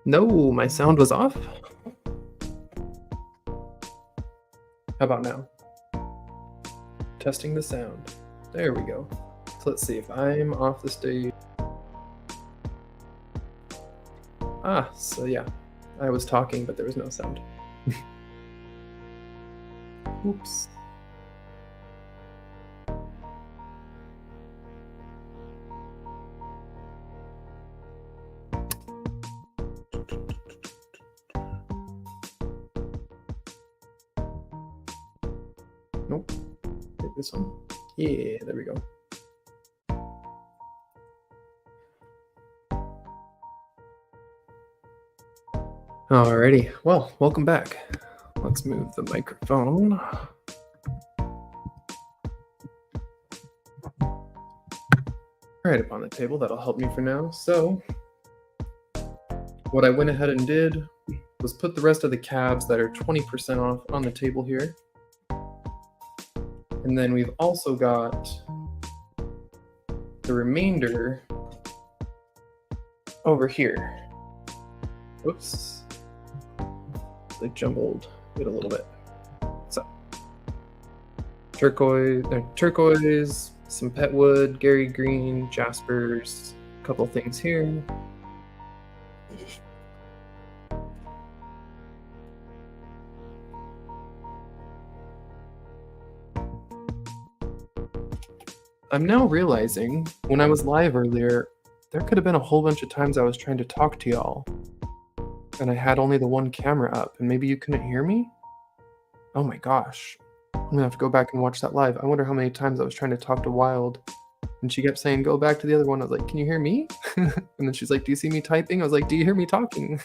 No, my sound was off. How about now? Testing the sound. There we go. So let's see if I'm off the stage. So yeah, I was talking, but there was no sound. Oops. Nope. Hit this one. Yeah, there we go. Alrighty, well, welcome back. Let's move the microphone. Right up on the table, that'll help me for now. So, what I went ahead and did was put the rest of the cabs that are 20% off on the table here. And then we've also got the remainder over here. Whoops. They jumbled it a little bit. So, turquoise, some petwood, Gary green, jaspers, a couple things here. I'm now realizing when I was live earlier, there could have been a whole bunch of times I was trying to talk to y'all and I had only the one camera up and maybe you couldn't hear me? Oh my gosh. I'm gonna have to go back and watch that live. I wonder how many times I was trying to talk to Wild and she kept saying, go back to the other one. I was like, can you hear me? And then she's like, do you see me typing? I was like, do you hear me talking?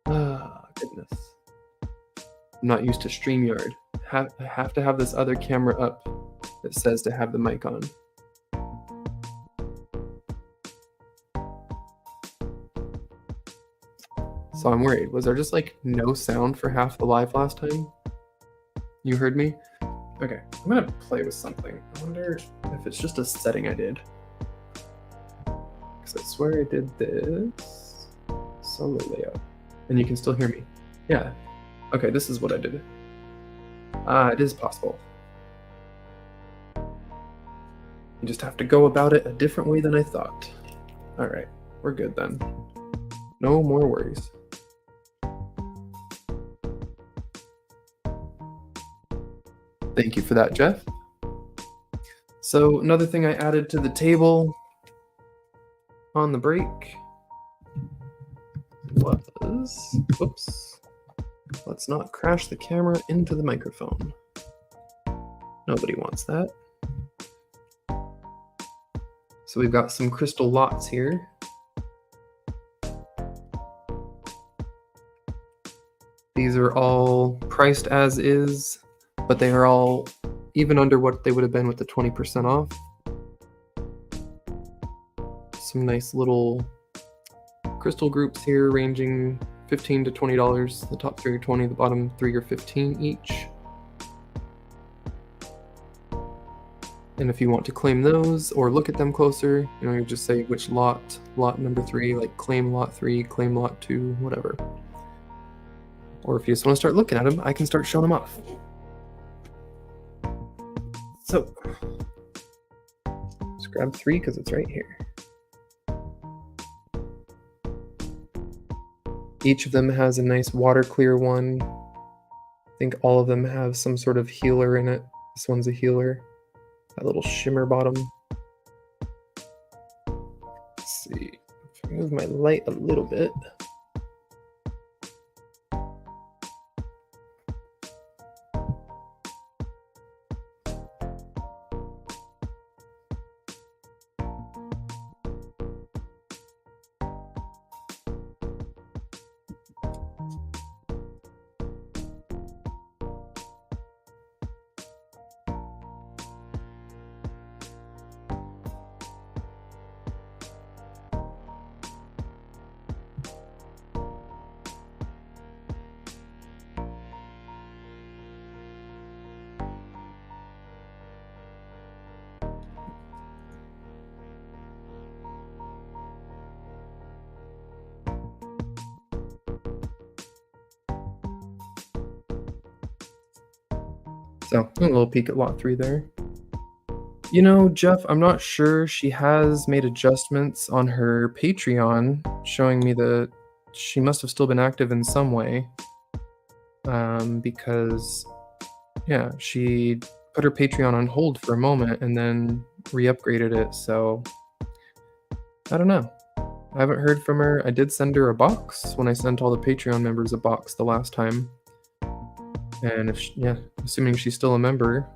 Goodness. I'm not used to StreamYard. I have to have this other camera up that says to have the mic on. So I'm worried. Was there just like no sound for half the live last time? You heard me? Okay, I'm gonna play with something. I wonder if it's just a setting I did. Because I swear I did this solo layout. And you can still hear me. Yeah. Okay, this is what I did. It is possible. You just have to go about it a different way than I thought. All right, we're good then. No more worries. Thank you for that, Jeff. So another thing I added to the table on the break was, oops, let's not crash the camera into the microphone. Nobody wants that. So we've got some crystal lots here. These are all priced as is, but they are all even under what they would have been with the 20% off. Some nice little crystal groups here ranging $15 to $20. The top 3 are 20, the bottom 3 are 15 each. And if you want to claim those or look at them closer, you just say which lot number 3, like claim lot 3, claim lot 2, whatever. Or if you just want to start looking at them, I can start showing them off. So, just grab 3 because it's right here. Each of them has a nice water clear one. I think all of them have some sort of healer in it. This one's a healer. That little shimmer bottom. Let's see. If I move my light a little bit. So, a little peek at lot 3 there. You know, Jeff, I'm not sure. She has made adjustments on her Patreon showing me that she must have still been active in some way. Because, yeah, she put her Patreon on hold for a moment and then re-upgraded it, so I don't know. I haven't heard from her. I did send her a box when I sent all the Patreon members a box the last time. And if yeah, assuming she's still a member,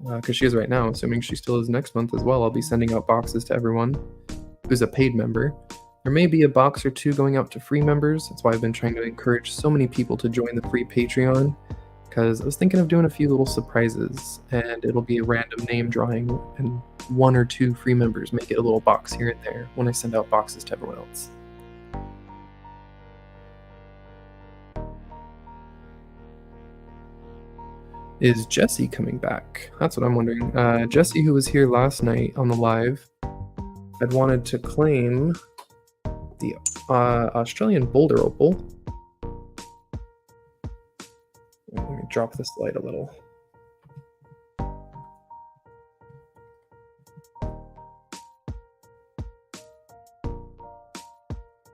because she is right now, assuming she still is next month as well, I'll be sending out boxes to everyone who's a paid member. There may be a box or two going out to free members. That's why I've been trying to encourage so many people to join the free Patreon, because I was thinking of doing a few little surprises, and it'll be a random name drawing, and 1 or 2 free members may get a little box here and there when I send out boxes to everyone else. Is Jesse coming back? That's what I'm wondering. Jesse, who was here last night on the live, had wanted to claim the Australian boulder opal. Let me drop this light a little.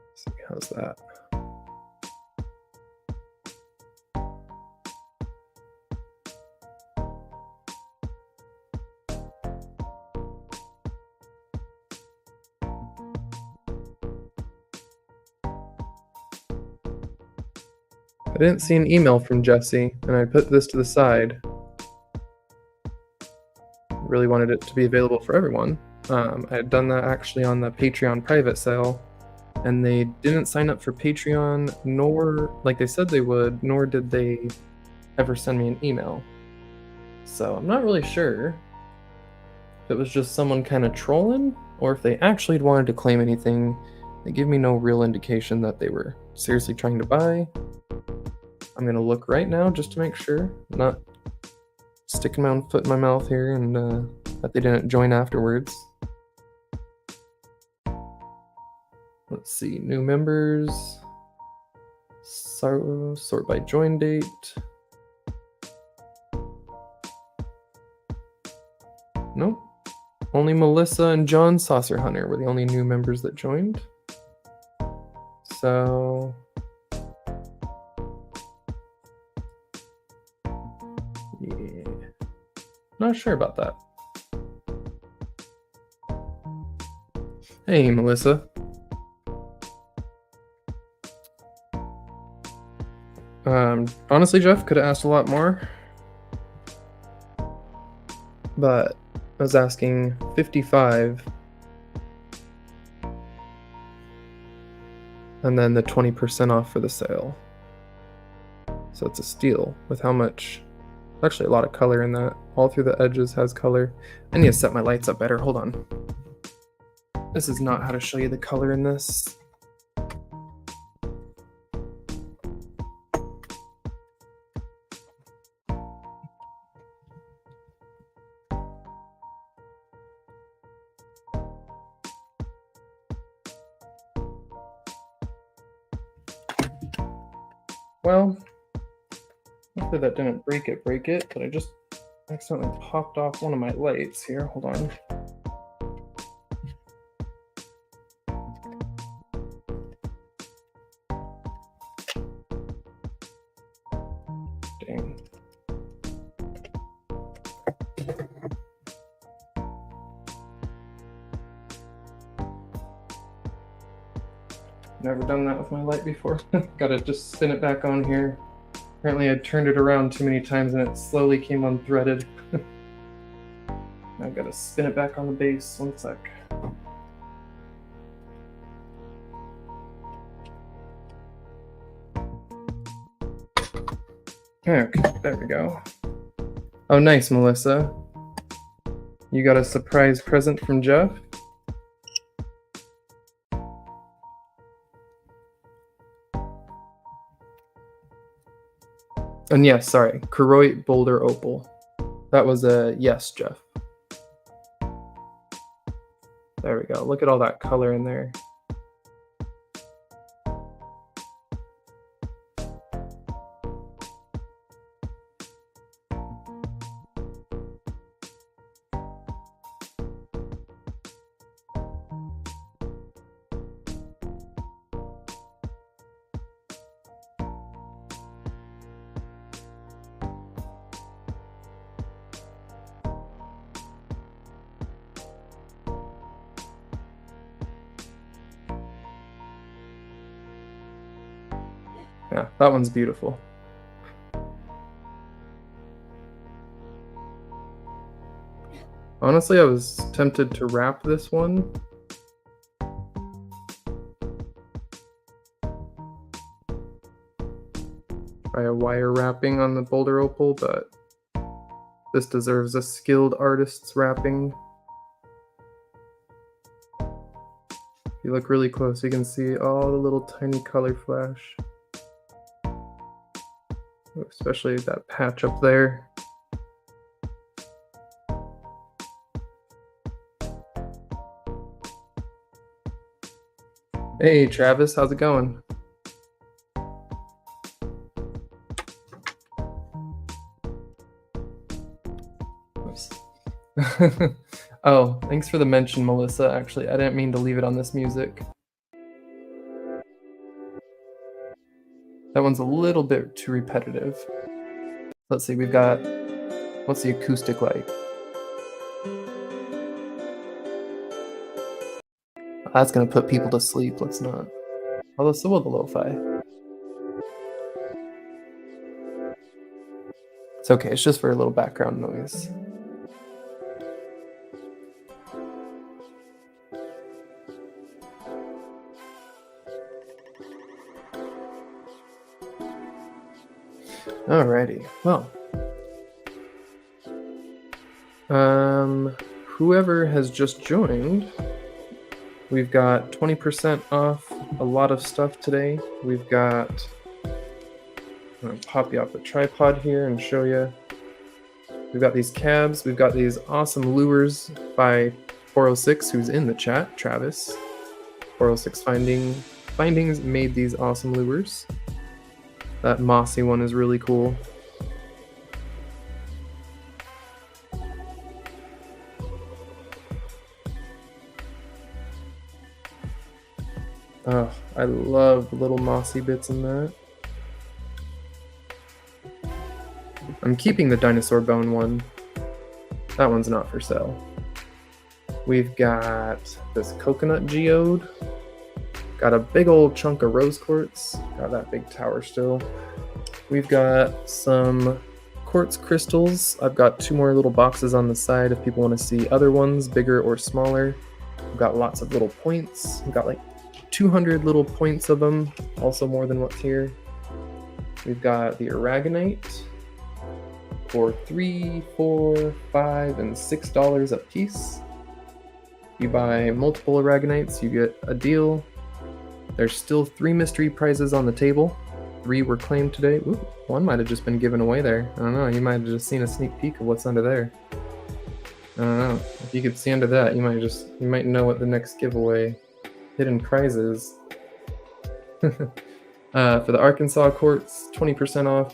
Let's see, how's that? I didn't see an email from Jesse, and I put this to the side. Really wanted it to be available for everyone. I had done that actually on the Patreon private sale, and they didn't sign up for Patreon, nor, like they said they would, nor did they ever send me an email. So I'm not really sure if it was just someone kind of trolling, or if they actually wanted to claim anything. They give me no real indication that they were seriously trying to buy. I'm gonna look right now just to make sure, not sticking my own foot in my mouth here, and that they didn't join afterwards. Let's see, new members, sort by join date. Nope, only Melissa and John Saucer Hunter were the only new members that joined. So yeah, not sure about that. Hey, Melissa. Honestly, Jeff, could have asked a lot more, but I was asking 55, and then the 20% off for the sale. So it's a steal with how much, actually a lot of color in that. All through the edges has color. I need to set my lights up better, hold on. This is not how to show you the color in this. Well, hopefully that didn't break it, but I just accidentally popped off one of my lights here. Hold on. Dang. Never done that with my light before. Gotta just spin it back on here. Apparently I turned it around too many times and it slowly came unthreaded. I've gotta spin it back on the base. 1 sec. Okay, there we go. Oh, nice, Melissa. You got a surprise present from Jeff? And yes, sorry, Koroit Boulder Opal. That was a yes, Jeff. There we go. Look at all that color in there. Yeah, that one's beautiful. Honestly, I was tempted to wrap this one. By a wire wrapping on the boulder opal, but this deserves a skilled artist's wrapping. If you look really close, you can see all the little tiny color flash. Especially that patch up there. Hey Travis, how's it going? Oh, thanks for the mention, Melissa. Actually, I didn't mean to leave it on this music. That one's a little bit too repetitive. Let's see, we've got, what's the acoustic like? That's gonna put people to sleep, let's not. Although so will the lo-fi. It's okay, it's just for a little background noise. Alrighty, well. Whoever has just joined, we've got 20% off a lot of stuff today. We've got, I'm gonna pop you off the tripod here and show you. We've got these cabs, we've got these awesome lures by 406, who's in the chat, Travis. 406 Findings made these awesome lures. That mossy one is really cool. Oh, I love the little mossy bits in that. I'm keeping the dinosaur bone one. That one's not for sale. We've got this coconut geode. Got a big old chunk of rose quartz. Got that big tower still. We've got some quartz crystals. I've got 2 more little boxes on the side if people want to see other ones, bigger or smaller. We've got lots of little points. We've got like 200 little points of them, also more than what's here. We've got the aragonite for $3, $4, $5, and $6 a piece. You buy multiple aragonites, you get a deal. There's still 3 mystery prizes on the table. 3 were claimed today. Ooh, one might have just been given away there. I don't know, you might have just seen a sneak peek of what's under there. I don't know, if you could see under that, you might know what the next giveaway hidden prize is. For the Arkansas quartz, 20% off.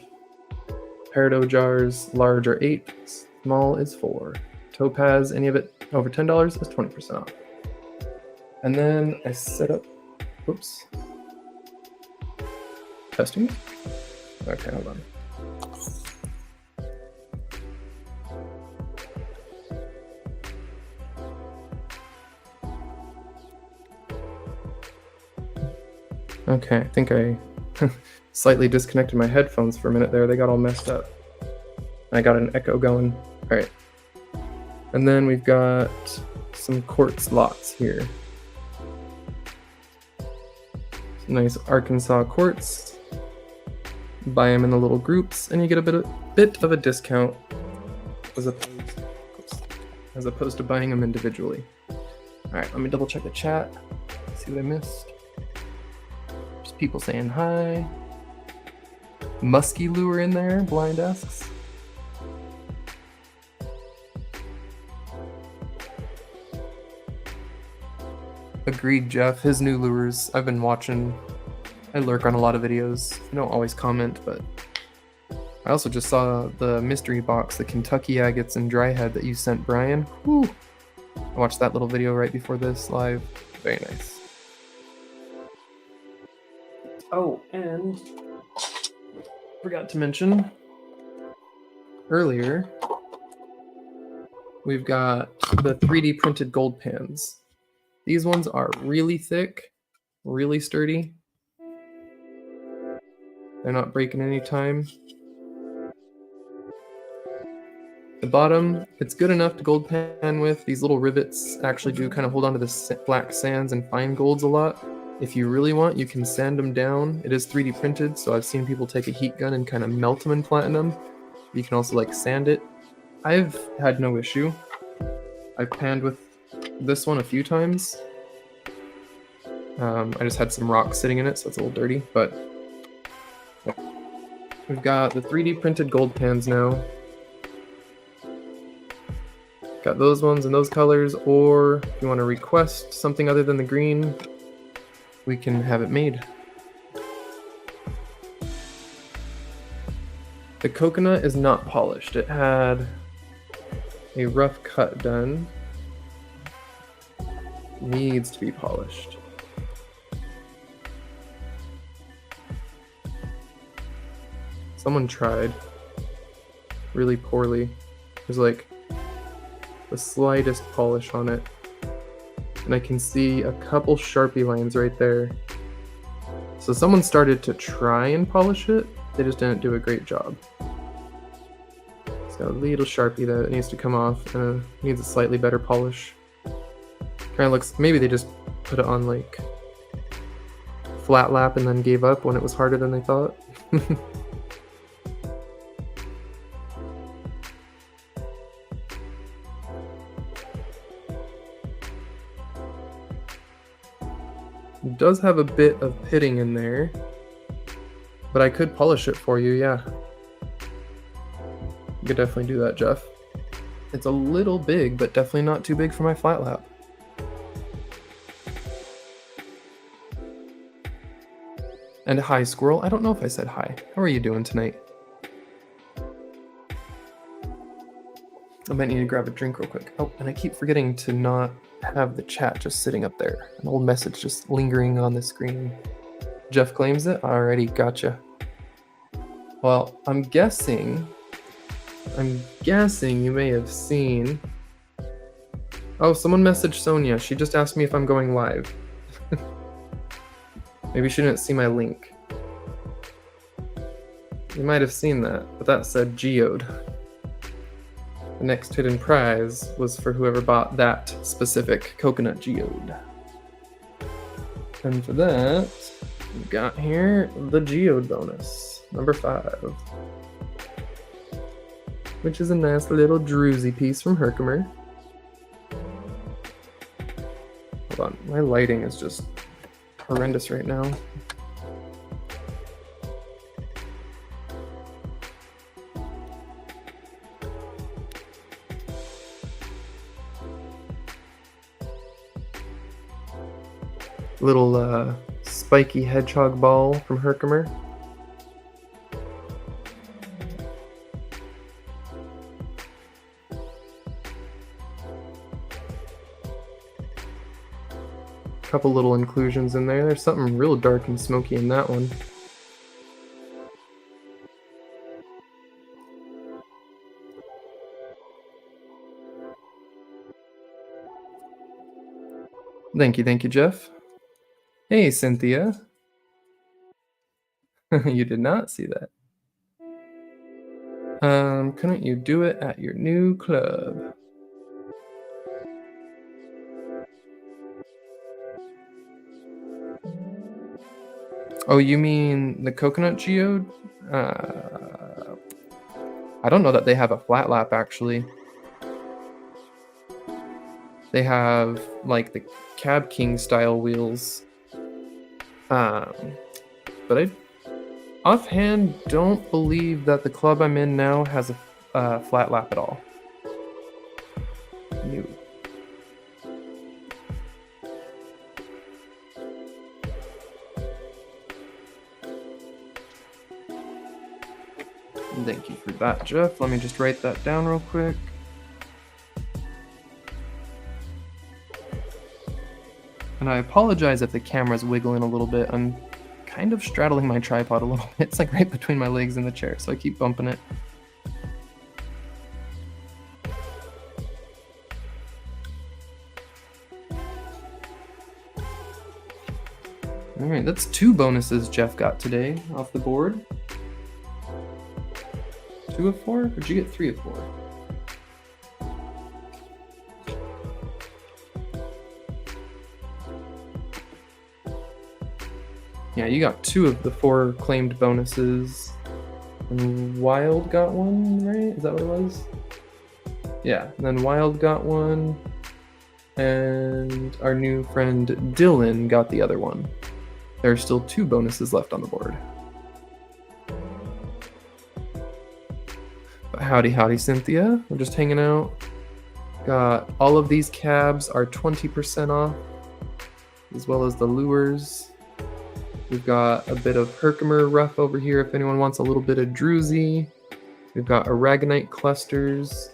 Peridot jars, large are 8, small is 4. Topaz, any of it over $10 is 20% off. And then I set up, oops. Testing? Okay, hold on. Okay, I think I slightly disconnected my headphones for a minute there. They got all messed up. I got an echo going. All right. And then we've got some quartz lots here. Nice Arkansas quartz. Buy them in the little groups, and you get a bit of a discount as opposed to buying them individually. All right, let me double check the chat. See what I missed. Just people saying hi. Musky lure in there, Blind asks. Agreed, Jeff. His new lures, I've been watching. I lurk on a lot of videos. I don't always comment, but I also just saw the mystery box, the Kentucky agates and dry head that you sent Brian. Whew. I watched that little video right before this live. Very nice. Oh, and forgot to mention earlier, we've got the 3D printed gold pans. These ones are really thick, really sturdy. They're not breaking any time. The bottom, it's good enough to gold pan with. These little rivets actually do kind of hold onto the black sands and fine golds a lot. If you really want, you can sand them down. It is 3D printed, so I've seen people take a heat gun and kind of melt them in platinum. You can also like sand it. I've had no issue. I've panned with this one a few times. I just had some rock sitting in it, so it's a little dirty, but we've got the 3D printed gold pans now. Got those ones in those colors, or if you want to request something other than the green, we can have it made. The coconut is not polished. It had a rough cut done. Needs to be polished. Someone tried really poorly. There's like the slightest polish on it, and I can see a couple Sharpie lines right there. So someone started to try and polish it, they just didn't do a great job. It's got a little Sharpie there that needs to come off, and needs a slightly better polish. Kind of looks, maybe they just put it on like flat lap and then gave up when it was harder than they thought. It does have a bit of pitting in there, but I could polish it for you, yeah. You could definitely do that, Jeff. It's a little big, but definitely not too big for my flat lap. And hi, Squirrel. I don't know if I said hi. How are you doing tonight? I might need to grab a drink real quick. Oh, and I keep forgetting to not have the chat just sitting up there. An old message just lingering on the screen. Jeff claims it? Alrighty, gotcha. Well, I'm guessing you may have seen... Oh, someone messaged Sonia. She just asked me if I'm going live. Maybe she didn't see my link. You might have seen that, but that said geode. The next hidden prize was for whoever bought that specific coconut geode. And for that, we've got here the geode bonus, number 5. Which is a nice little druzy piece from Herkimer. Hold on, my lighting is just horrendous right now. Little spiky hedgehog ball from Herkimer. Couple little inclusions in there. There's something real dark and smoky in that one. Thank you, Jeff. Hey, Cynthia. You did not see that. Couldn't you do it at your new club? Oh, you mean the coconut geode? I don't know that they have a flat lap, actually. They have, like, the Cab King style wheels. But I offhand don't believe that the club I'm in now has a flat lap at all. No. Thank you for that, Jeff. Let me just write that down real quick. And I apologize if the camera's wiggling a little bit. I'm kind of straddling my tripod a little bit. It's like right between my legs in the chair, so I keep bumping it. Alright, that's 2 bonuses Jeff got today off the board. 2 of 4? Or did you get 3 of 4? Yeah, you got 2 of the 4 claimed bonuses. And Wild got one, right? Is that what it was? Yeah, and then Wild got one. And our new friend Dylan got the other one. There are still 2 bonuses left on the board. But howdy, Cynthia. We're just hanging out. Got all of these cabs are 20% off, as well as the lures. We've got a bit of Herkimer rough over here if anyone wants a little bit of druzy. We've got aragonite clusters.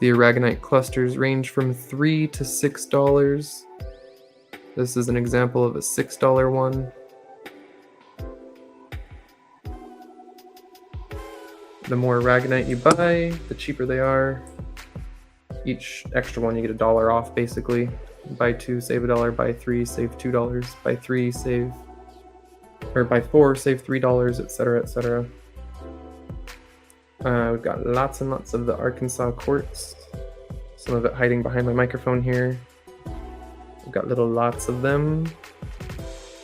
The aragonite clusters range from $3 to $6. This is an example of a $6 one. The more aragonite you buy, the cheaper they are. Each extra one you get $1 off basically. Buy 2, save $1. Buy 3, save $2. Buy 3, save, or buy 4, save $3, etc., etc. We've got lots and lots of the Arkansas quartz. Some of it hiding behind my microphone here. We've got little lots of them.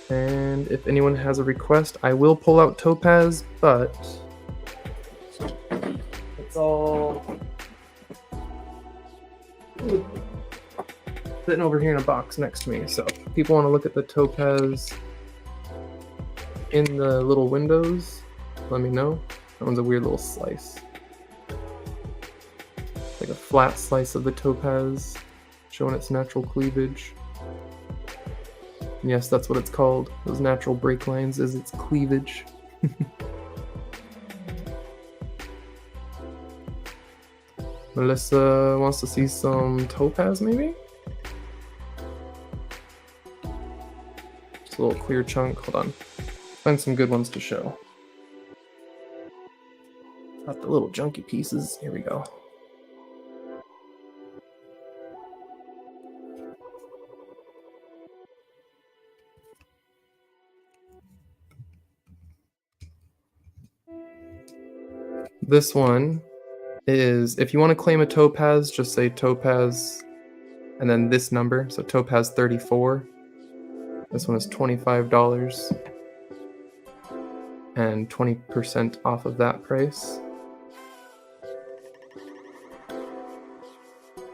And if anyone has a request, I will pull out topaz, but it's all sitting over here in a box next to me. So if people want to look at the topaz in the little windows, let me know. That one's a weird little slice. Like a flat slice of the topaz, showing its natural cleavage. And yes, that's what it's called. Those natural break lines is its cleavage. Melissa wants to see some topaz, maybe? Just a little clear chunk. Hold on. Find some good ones to show. Got the little junky pieces. Here we go. This one is, if you want to claim a topaz, just say topaz and then this number. So topaz 34. This one is $25 and 20% off of that price.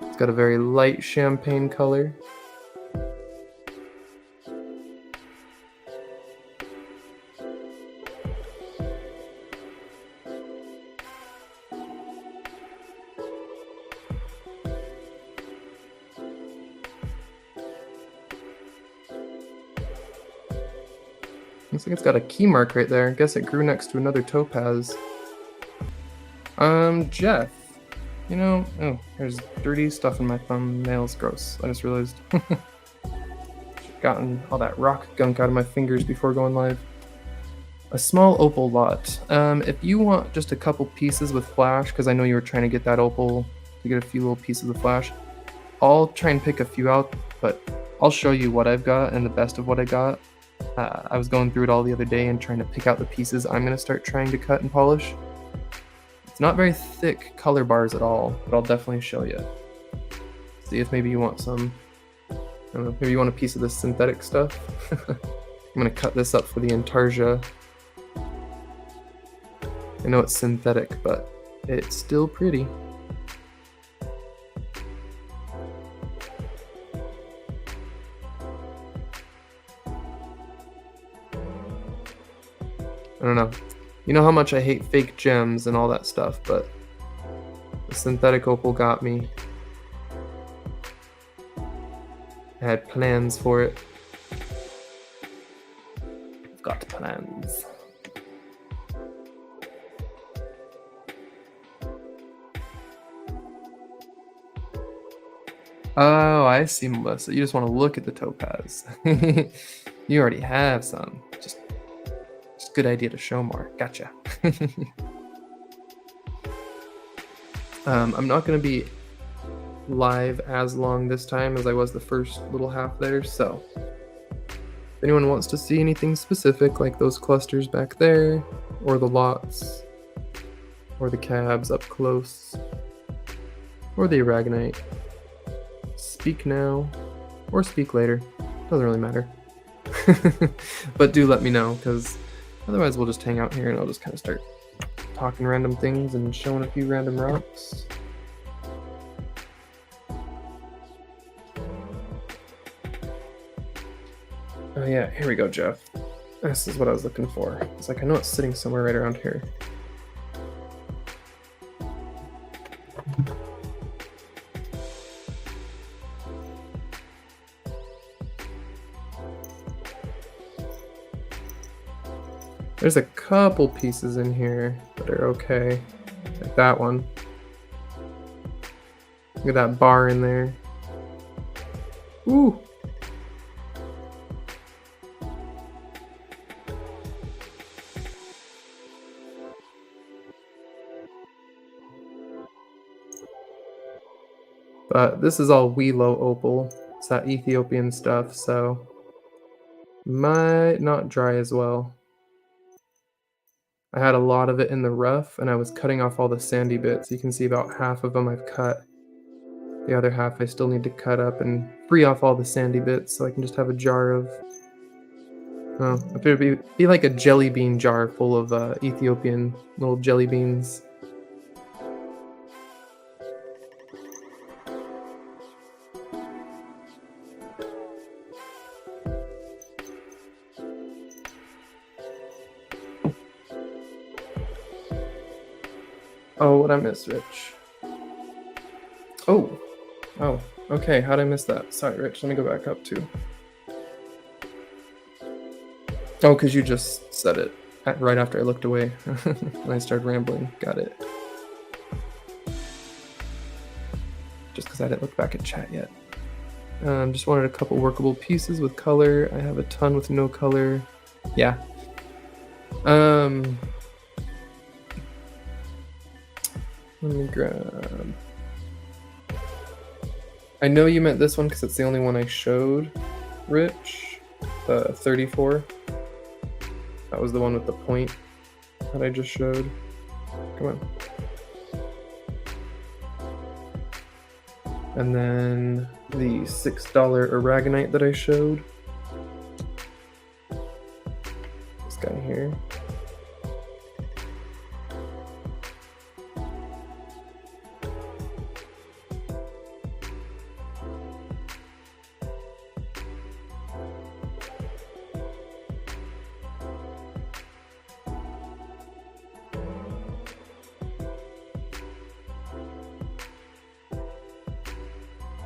It's got a very light champagne color. Looks like it's got a key mark right there. I guess it grew next to another topaz. Jeff. You know, oh, there's dirty stuff in my thumbnails. Gross. I just realized. Gotten all that rock gunk out of my fingers before going live. A small opal lot. If you want just a couple pieces with flash, because I know you were trying to get that opal to get a few little pieces of flash, I'll try and pick a few out, but I'll show you what I've got and the best of what I got. I was going through it all the other day and trying to pick out the pieces I'm going to start trying to cut and polish. It's not very thick color bars at all, but I'll definitely show you. See if maybe you want some, I don't know, maybe you want a piece of this synthetic stuff. I'm going to cut this up for the Intarsia. I know it's synthetic, but it's still pretty. I don't know. You know how much I hate fake gems and all that stuff, but the synthetic opal got me. I had plans for it. I've got plans. Oh, I see, Melissa. You just want to look at the topaz. You already have some. Just good idea to show more. Gotcha. I'm not going to be live as long this time as I was the first little half there, so If anyone wants to see anything specific, like those clusters back there, or the lots, or the cabs up close, or the aragonite, speak now, or speak later. Doesn't really matter. But do let me know, because otherwise we'll just hang out here and I'll just kind of start talking random things and showing a few random rocks. Oh yeah, here we go, Jeff. This is what I was looking for. It's like, I know it's sitting somewhere right around here. There's a couple pieces in here that are okay. Like that one. Look at that bar in there. Ooh! But this is all Welo opal. It's that Ethiopian stuff, so might not dry as well. I had a lot of it in the rough, and I was cutting off all the sandy bits. You can see about half of them I've cut. The other half I still need to cut up and free off all the sandy bits so I can just have a jar of... Oh, it would be like a jelly bean jar full of Ethiopian little jelly beans. Oh, what I missed, Rich? Oh, okay, how'd I miss that? Sorry, Rich, let me go back up too. Oh, because you just said it right after I looked away and I started rambling. Got it. Just because I didn't look back at chat yet. Just wanted a couple workable pieces with color. I have a ton with no color. Yeah. Let me grab... I know you meant this one because it's the only one I showed, Rich. The 34. That was the one with the point that I just showed. Come on. And then the $6 aragonite that I showed. This guy here.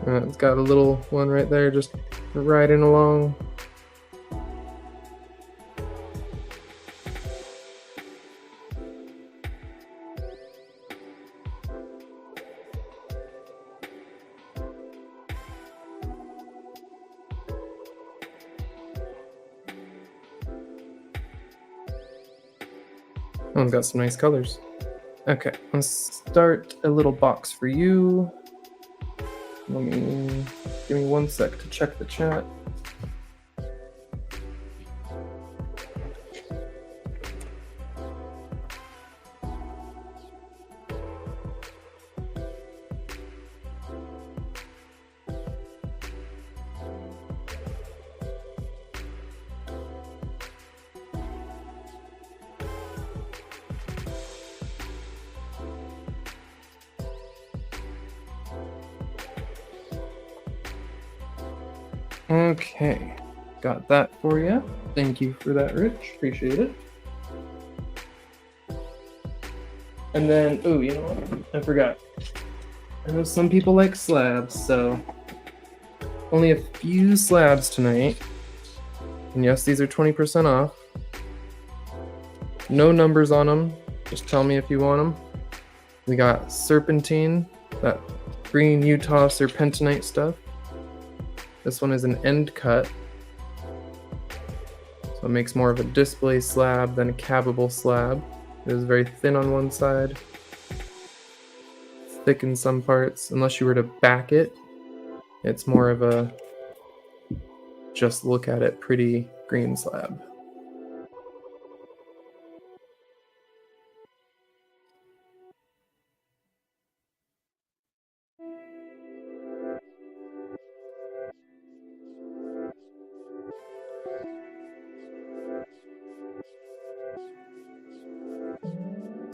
It's got a little one right there just riding along. Oh, it's got some nice colors. Okay, let's start a little box for you. Give me 1 sec to check the chat. Okay, got that for you. Thank you for that, Rich. Appreciate it. And then, oh, you know what? I forgot. I know some people like slabs, so only a few slabs tonight. And yes, these are 20% off. No numbers on them. Just tell me if you want them. We got serpentine, that green Utah serpentinite stuff. This one is an end cut, so it makes more of a display slab than a cabbable slab. It is very thin on one side, thick in some parts. Unless you were to back it, it's more of a just look at it pretty green slab.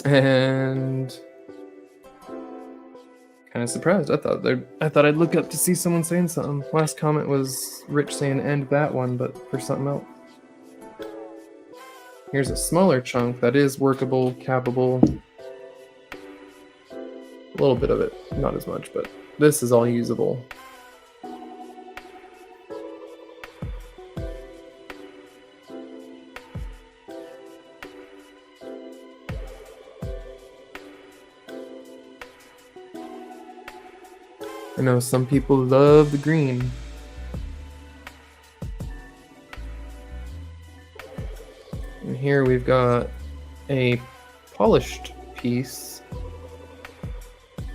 And kind of surprised. I thought I'd look up to see someone saying something. Last comment was Rich saying end that one, but for something else. Here's a smaller chunk that is workable, cappable. A little bit of it, not as much, but this is all usable. I know some people love the green. And here we've got a polished piece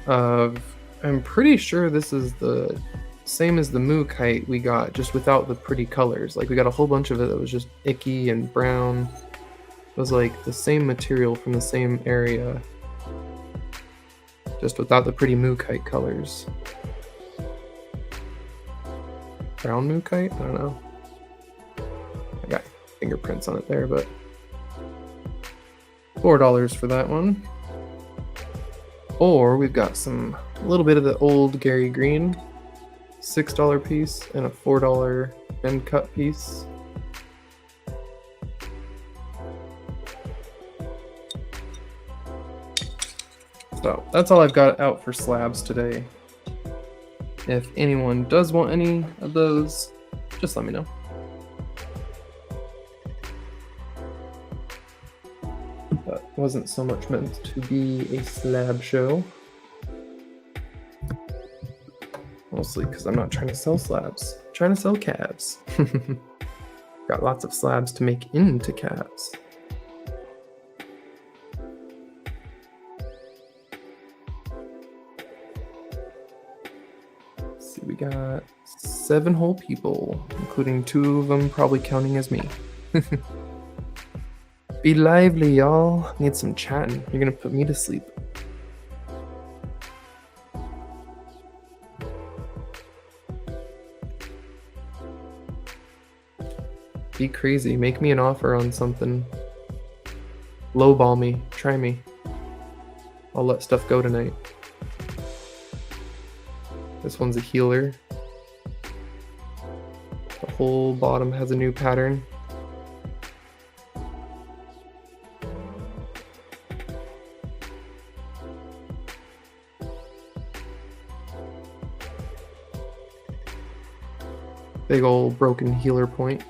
of, I'm pretty sure this is the same as the moo kite we got, just without the pretty colors. Like we got a whole bunch of it that was just icky and brown. It was like the same material from the same area, just without the pretty moo kite colors. Brown moo kite? I don't know. I got fingerprints on it there, but $4 for that one. Or we've got a little bit of the old Gary Green, $6 piece, and a $4 end cut piece. So that's all I've got out for slabs today. If anyone does want any of those, just let me know. That wasn't so much meant to be a slab show. Mostly because I'm not trying to sell slabs. I'm trying to sell calves. Got lots of slabs to make into calves. We got 7 whole people, including 2 of them probably counting as me. Be lively, y'all. Need some chatting. You're gonna put me to sleep. Be crazy. Make me an offer on something. Lowball me. Try me. I'll let stuff go tonight. This one's a healer. The whole bottom has a new pattern. Big old broken healer point.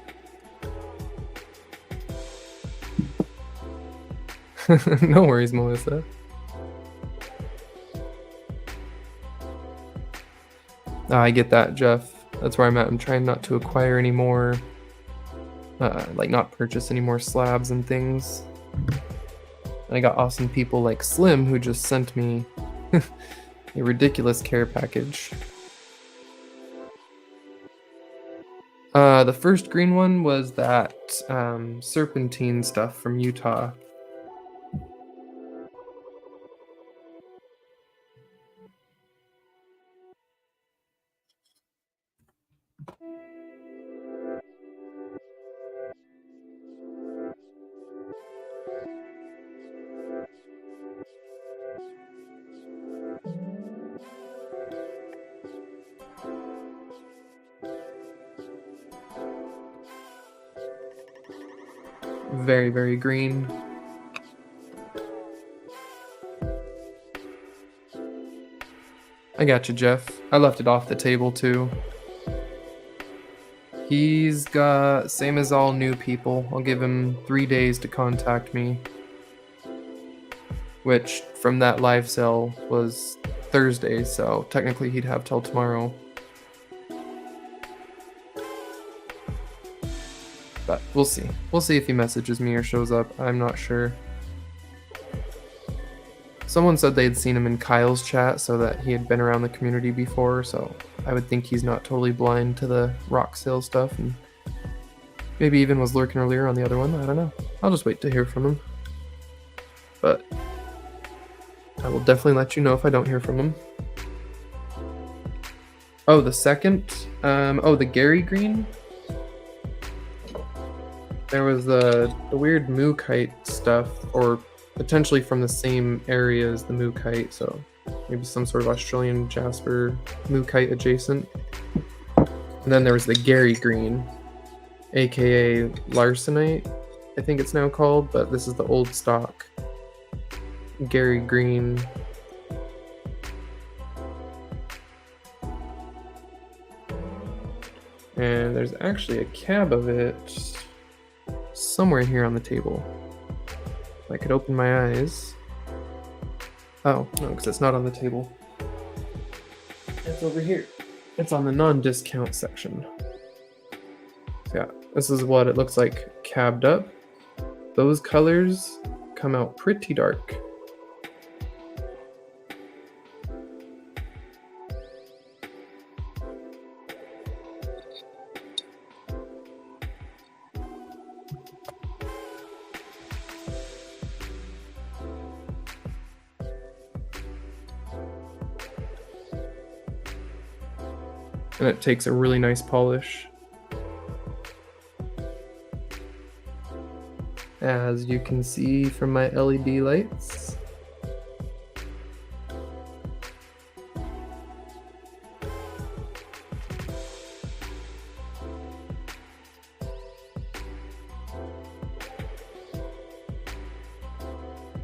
No worries, Melissa. I get that, Jeff. That's where I'm at. I'm trying not to acquire any more, like not purchase any more slabs and things. And I got awesome people like Slim who just sent me a ridiculous care package. The first green one was that serpentine stuff from Utah. Very, very green. I got you, Jeff. I left it off the table too. He's got, same as all new people, I'll give him 3 days to contact me. Which, from that live sale, was Thursday, so technically he'd have till tomorrow. But we'll see. We'll see if he messages me or shows up. I'm not sure. Someone said they'd seen him in Kyle's chat, so that he had been around the community before, so I would think he's not totally blind to the rock sale stuff. And Maybe even was lurking earlier on the other one. I don't know. I'll just wait to hear from him. But I will definitely let you know if I don't hear from him. Oh, the second? Oh, the Gary Green? There was the weird moo kite stuff, or potentially from the same area as the moo kite, so maybe some sort of Australian jasper moo kite adjacent. And then there was the Gary Green, aka Larsenite, I think it's now called, but this is the old stock Gary Green. And there's actually a cab of it somewhere here on the table. I could open my eyes. Oh, no, because it's not on the table. It's over here. It's on the non-discount section. So yeah, this is what it looks like cabbed up. Those colors come out pretty dark. And it takes a really nice polish. As you can see from my LED lights.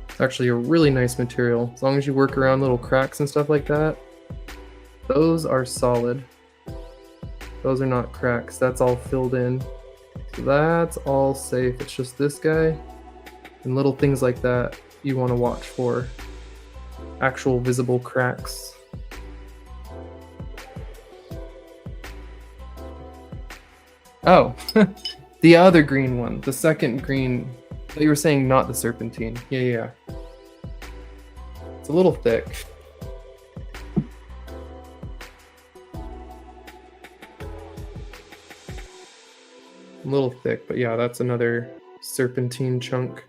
It's actually a really nice material. As long as you work around little cracks and stuff like that, those are solid. Those are not cracks, that's all filled in. So that's all safe. It's just this guy and little things like that you want to watch for. Actual visible cracks. Oh, the other green one, the second green. You were saying not the serpentine. Yeah. It's a little thick. A little thick, but yeah, that's another serpentine chunk.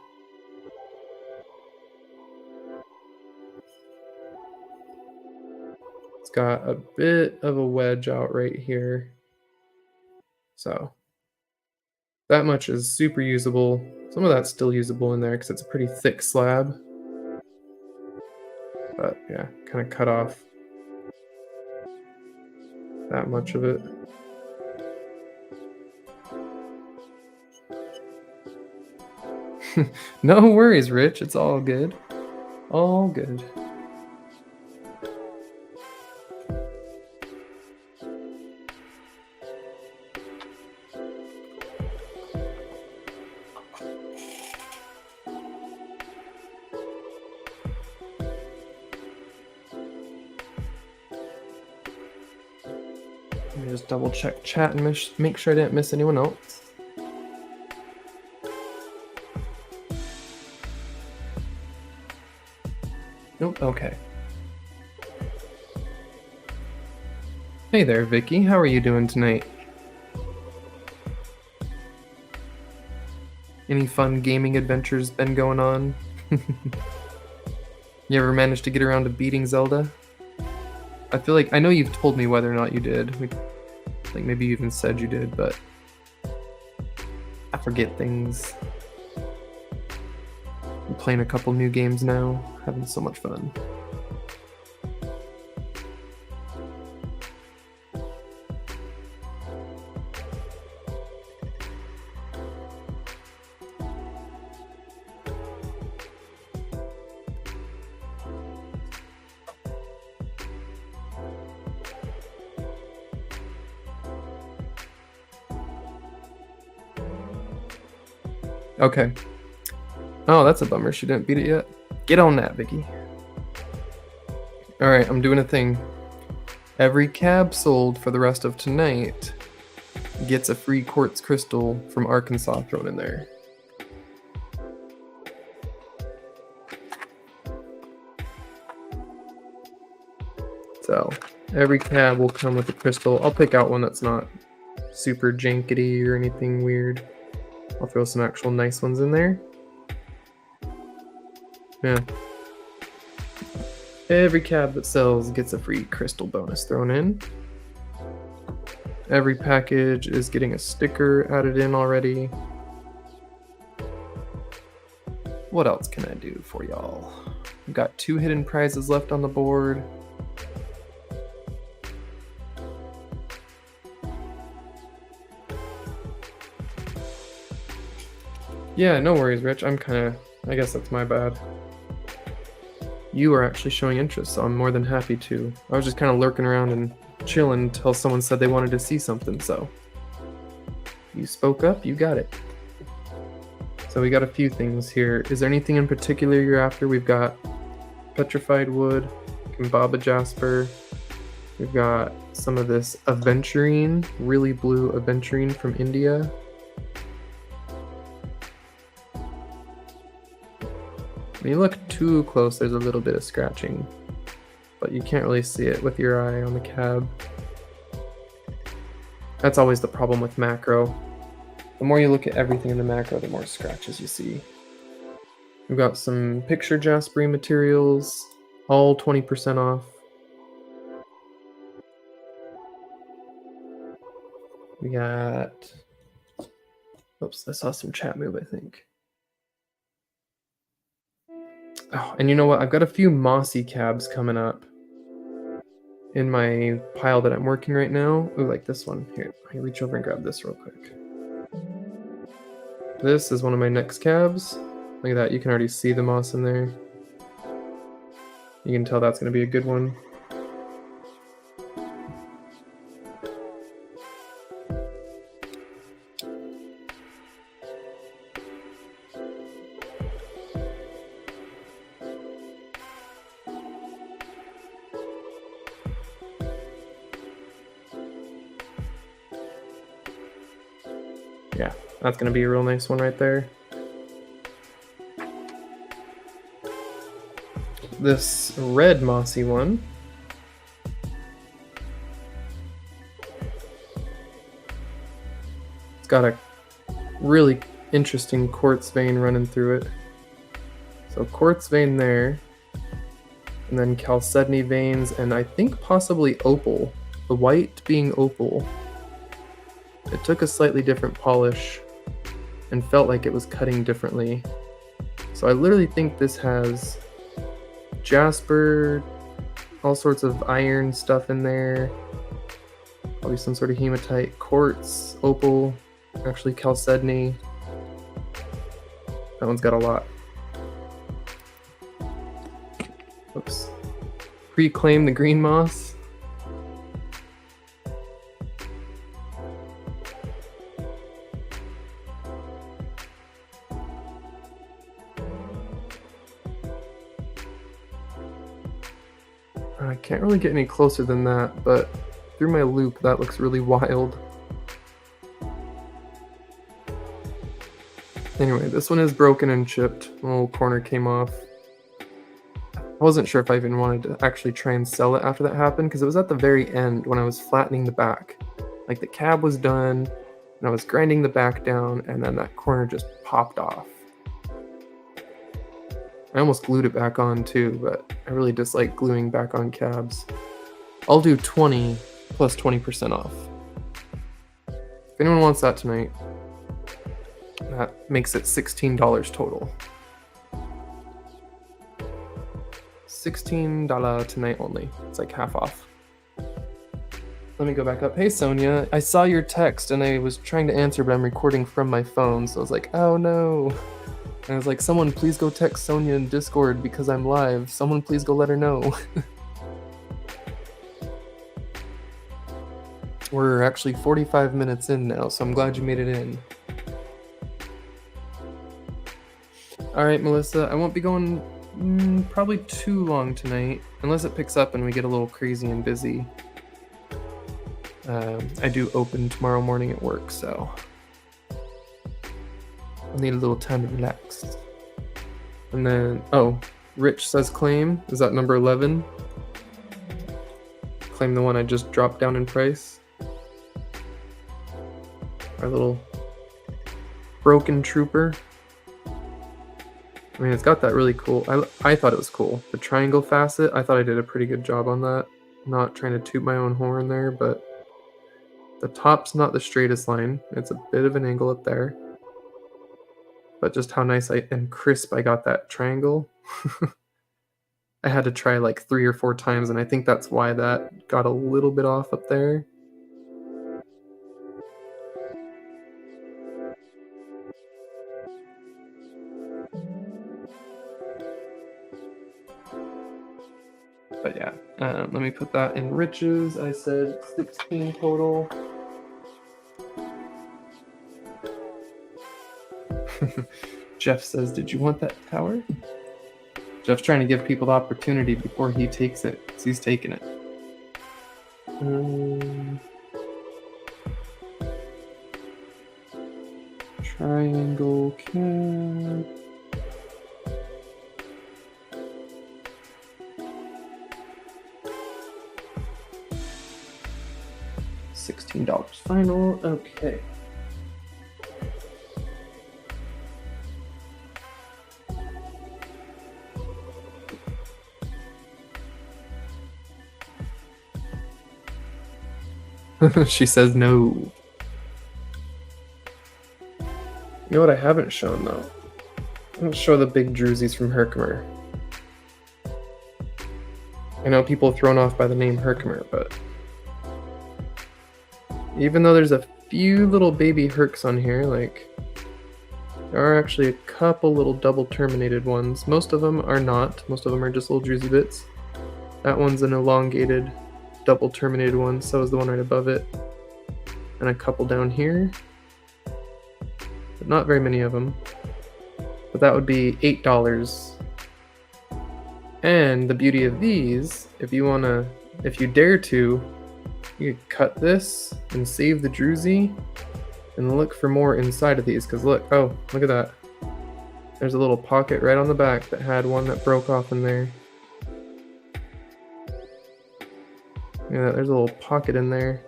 It's got a bit of a wedge out right here. So that much is super usable. Some of that's still usable in there because it's a pretty thick slab. But yeah, kind of cut off that much of it. No worries, Rich. It's all good. All good. Let me just double check chat and make sure I didn't miss anyone else. Nope, okay. Hey there, Vicky. How are you doing tonight? Any fun gaming adventures been going on? You ever managed to get around to beating Zelda? I feel like I know you've told me whether or not you did. Like maybe you even said you did, but I forget things. I'm playing a couple new games now, having so much fun. Okay. Oh, that's a bummer. She didn't beat it yet. Get on that, Vicky. Alright, I'm doing a thing. Every cab sold for the rest of tonight gets a free quartz crystal from Arkansas thrown in there. So, every cab will come with a crystal. I'll pick out one that's not super jankety or anything weird. I'll throw some actual nice ones in there. Yeah. Every cab that sells gets a free crystal bonus thrown in. Every package is getting a sticker added in already. What else can I do for y'all? We've got 2 hidden prizes left on the board. Yeah, no worries, Rich. I guess that's my bad. You are actually showing interest, so I'm more than happy to. I was just kind of lurking around and chilling until someone said they wanted to see something, so you spoke up, you got it. So we got a few things here. Is there anything in particular you're after? We've got petrified wood, Kimbaba jasper. We've got some of this aventurine, really blue aventurine from India. When you look too close, there's a little bit of scratching, but you can't really see it with your eye on the cab. That's always the problem with macro. The more you look at everything in the macro, the more scratches you see. We've got some picture jaspery materials, all 20% off. We got... Oops, I saw some chat move, I think. Oh, and you know what? I've got a few mossy cabs coming up in my pile that I'm working right now. Ooh, like this one. Here, let me reach over and grab this real quick. This is one of my next cabs. Look at that, you can already see the moss in there. You can tell that's going to be a good one. Yeah, that's going to be a real nice one right there. This red mossy one. It's got a really interesting quartz vein running through it. So quartz vein there, and then chalcedony veins, and I think possibly opal. The white being opal. It took a slightly different polish and felt like it was cutting differently. So I literally think this has jasper, all sorts of iron stuff in there, probably some sort of hematite, quartz, opal, actually chalcedony. That one's got a lot. Oops. Reclaim the green moss. I can't really get any closer than that, but through my loop, that looks really wild. Anyway, this one is broken and chipped. The little corner came off. I wasn't sure if I even wanted to actually try and sell it after that happened, because it was at the very end when I was flattening the back. Like the cab was done, and I was grinding the back down, and then that corner just popped off. I almost glued it back on too, but I really dislike gluing back on cabs. I'll do 20 plus 20% off. If anyone wants that tonight, that makes it $16 total. $16 tonight only. It's like half off. Let me go back up. Hey Sonia, I saw your text and I was trying to answer, but I'm recording from my phone, so I was like, oh no. And I was like, someone please go text Sonia in Discord because I'm live. Someone please go let her know. We're actually 45 minutes in now, so I'm glad you made it in. Alright, Melissa, I won't be going probably too long tonight, unless it picks up and we get a little crazy and busy. I do open tomorrow morning at work, so I'll need a little time to relax. And then, oh, Rich says claim. Is that number 11? Claim the one I just dropped down in price. Our little broken trooper. I mean, it's got that really cool, I thought it was cool. The triangle facet, I thought I did a pretty good job on that. Not trying to toot my own horn there, but the top's not the straightest line. It's a bit of an angle up there. But just how nice and crisp I got that triangle. I had to try like 3 or 4 times, and I think that's why that got a little bit off up there. But yeah, let me put that in riches. I said 16 total. Jeff says, did you want that tower? Jeff's trying to give people the opportunity before he takes it, because he's taking it. Triangle cat. $16 final. Okay. She says no. You know what I haven't shown though? I didn't show the big druzies from Herkimer. I know people are thrown off by the name Herkimer, but even though there's a few little baby Hercs on here, like there are actually a couple little double terminated ones. Most of them are not. Most of them are just little druzy bits. That one's an elongated double terminated one, so is the one right above it. And a couple down here. But not very many of them. But that would be $8. And the beauty of these, if you dare to, you could cut this and save the druzy and look for more inside of these, because look at that. There's a little pocket right on the back that had one that broke off in there. Yeah, there's a little pocket in there.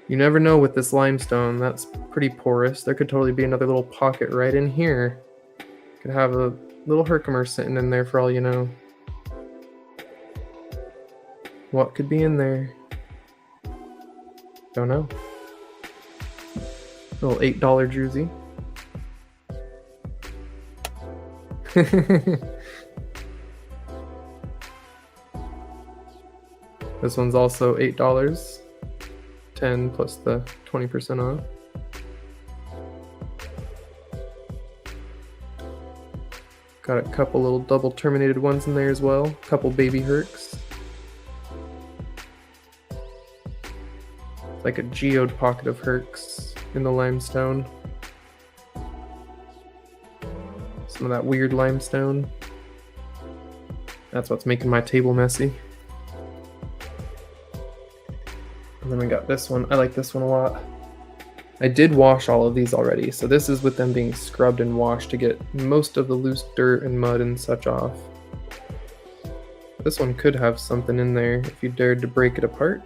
You never know with this limestone, that's pretty porous. There could totally be another little pocket right in here. Could have a little Herkimer sitting in there for all you know. What could be in there? Don't know. Little $8 druzy. This one's also $8. 10 plus the 20% off. Got a couple little double terminated ones in there as well. A couple baby Hercs. Like a geode pocket of Hercs in the limestone. Some of that weird limestone. That's what's making my table messy. And then we got this one. I like this one a lot. I did wash all of these already, so this is with them being scrubbed and washed to get most of the loose dirt and mud and such off. This one could have something in there if you dared to break it apart.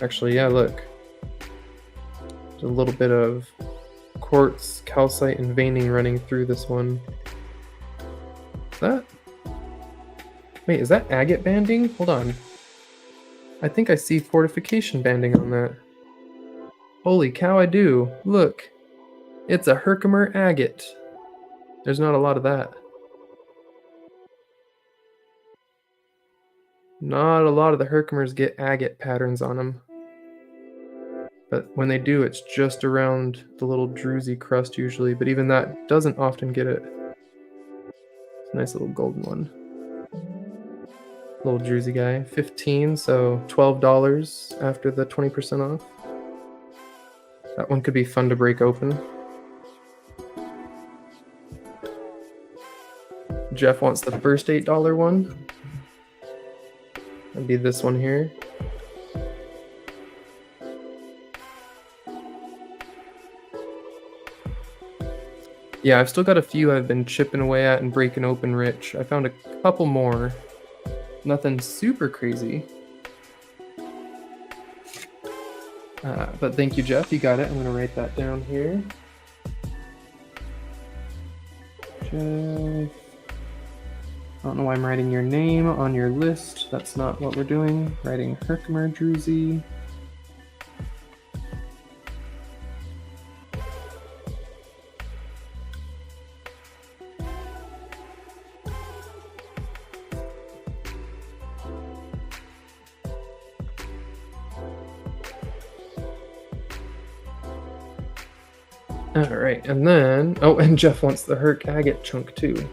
Actually, yeah, look. There's a little bit of quartz, calcite, and veining running through this one. Is that? Wait, is that agate banding? Hold on. I think I see fortification banding on that. Holy cow, I do. Look. It's a Herkimer agate. There's not a lot of that. Not a lot of the Herkimers get agate patterns on them. But when they do, it's just around the little druzy crust usually, but even that doesn't often get it. It's a nice little golden one. Little druzy guy. 15, so $12 after the 20% off. That one could be fun to break open. Jeff wants the first $8 one. That'd be this one here. Yeah, I've still got a few I've been chipping away at and breaking open rich. I found a couple more. Nothing super crazy. But thank you, Jeff. You got it. I'm going to write that down here. Jeff. I don't know why I'm writing your name on your list. That's not what we're doing. Writing Herkimer Druzy. Alright, and then... Oh, and Jeff wants the Herc agate chunk too.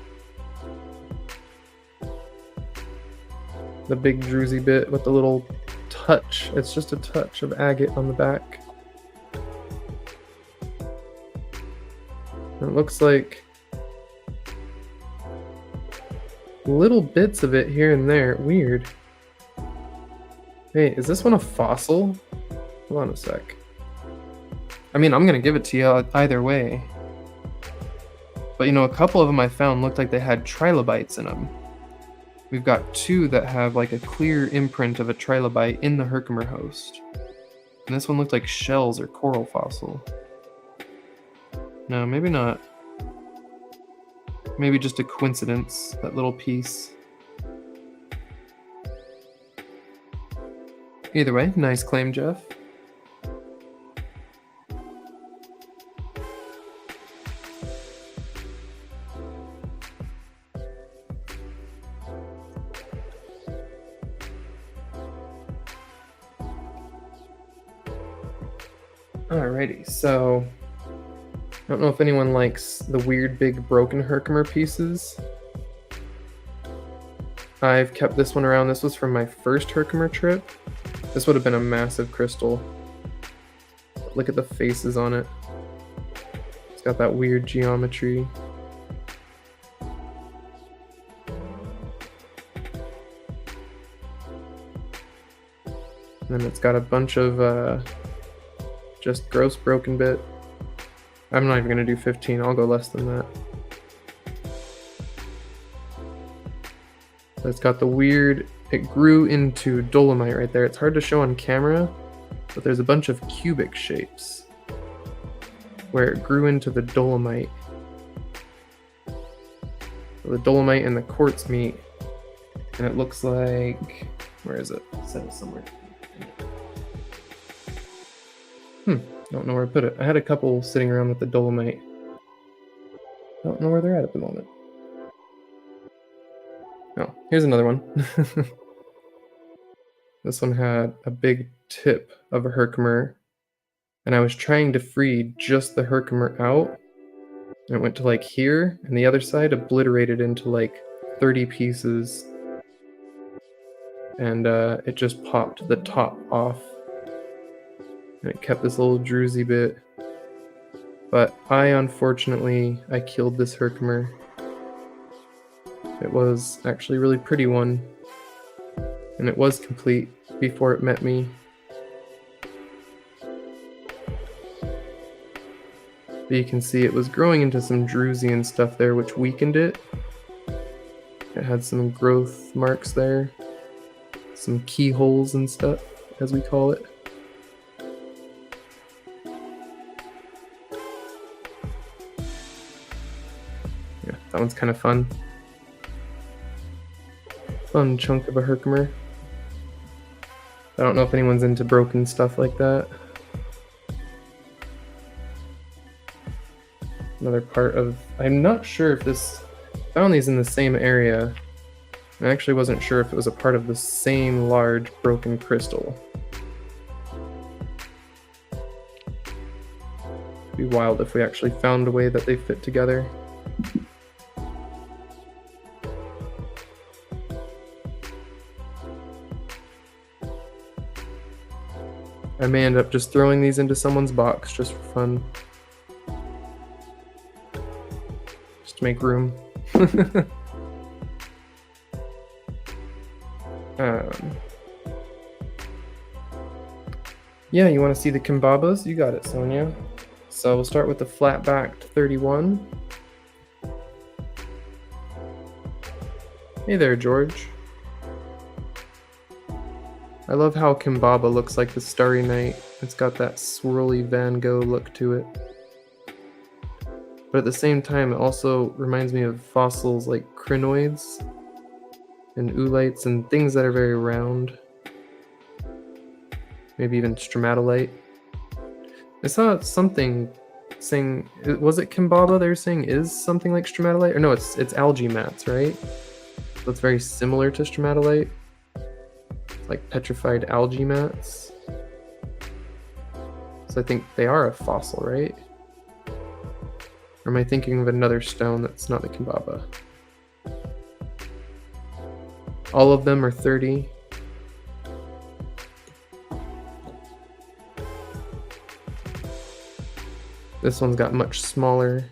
The big druzy bit with the little touch. It's just a touch of agate on the back. It looks like little bits of it here and there. Weird. Hey, is this one a fossil? Hold on a sec. I mean, I'm gonna give it to you either way. But you know, a couple of them I found looked like they had trilobites in them. We've got two that have like a clear imprint of a trilobite in the Herkimer host. And this one looked like shells or coral fossil. No, maybe not. Maybe just a coincidence, that little piece. Either way, nice claim, Jeff. Alrighty, so I don't know if anyone likes the weird big broken Herkimer pieces. I've kept this one around. This was from my first Herkimer trip. This would have been a massive crystal. Look at the faces on it. It's got that weird geometry. And then it's got a bunch of just gross broken bit. I'm not even gonna do 15, I'll go less than that. It's got the weird, it grew into dolomite right there. It's hard to show on camera, but there's a bunch of cubic shapes where it grew into the dolomite. So the dolomite and the quartz meet, and it looks like, where is it? It said it somewhere. Don't know where I put it. I had a couple sitting around with the dolomite. Don't know where they're at the moment. Oh, here's another one. This one had a big tip of a Herkimer, and I was trying to free just the Herkimer out, and it went to like here, and the other side obliterated into like 30 pieces, and it just popped the top off. And it kept this little druzy bit. But unfortunately, I killed this Herkimer. It was actually a really pretty one. And it was complete before it met me. But you can see it was growing into some druzy and stuff there, which weakened it. It had some growth marks there. Some keyholes and stuff, as we call it. That one's kind of fun. Fun chunk of a Herkimer. I don't know if anyone's into broken stuff like that. Another part of... I'm not sure if this... I found these in the same area. I actually wasn't sure if it was a part of the same large broken crystal. It'd be wild if we actually found a way that they fit together. I may end up just throwing these into someone's box just for fun. Just to make room. Yeah, you want to see the Kimbabas? You got it, Sonia. So we'll start with the flat-backed 31. Hey there, George. I love how Kimbaba looks like the Starry Night. It's got that swirly Van Gogh look to it. But at the same time, it also reminds me of fossils like crinoids and oolites and things that are very round. Maybe even stromatolite. I saw something saying, was it Kimbaba they were saying is something like stromatolite? Or no, it's algae mats, right? So it's very similar to stromatolite. It's like petrified algae mats. So I think they are a fossil, right? Or am I thinking of another stone that's not the Kimbaba? All of them are 30. This one's got much smaller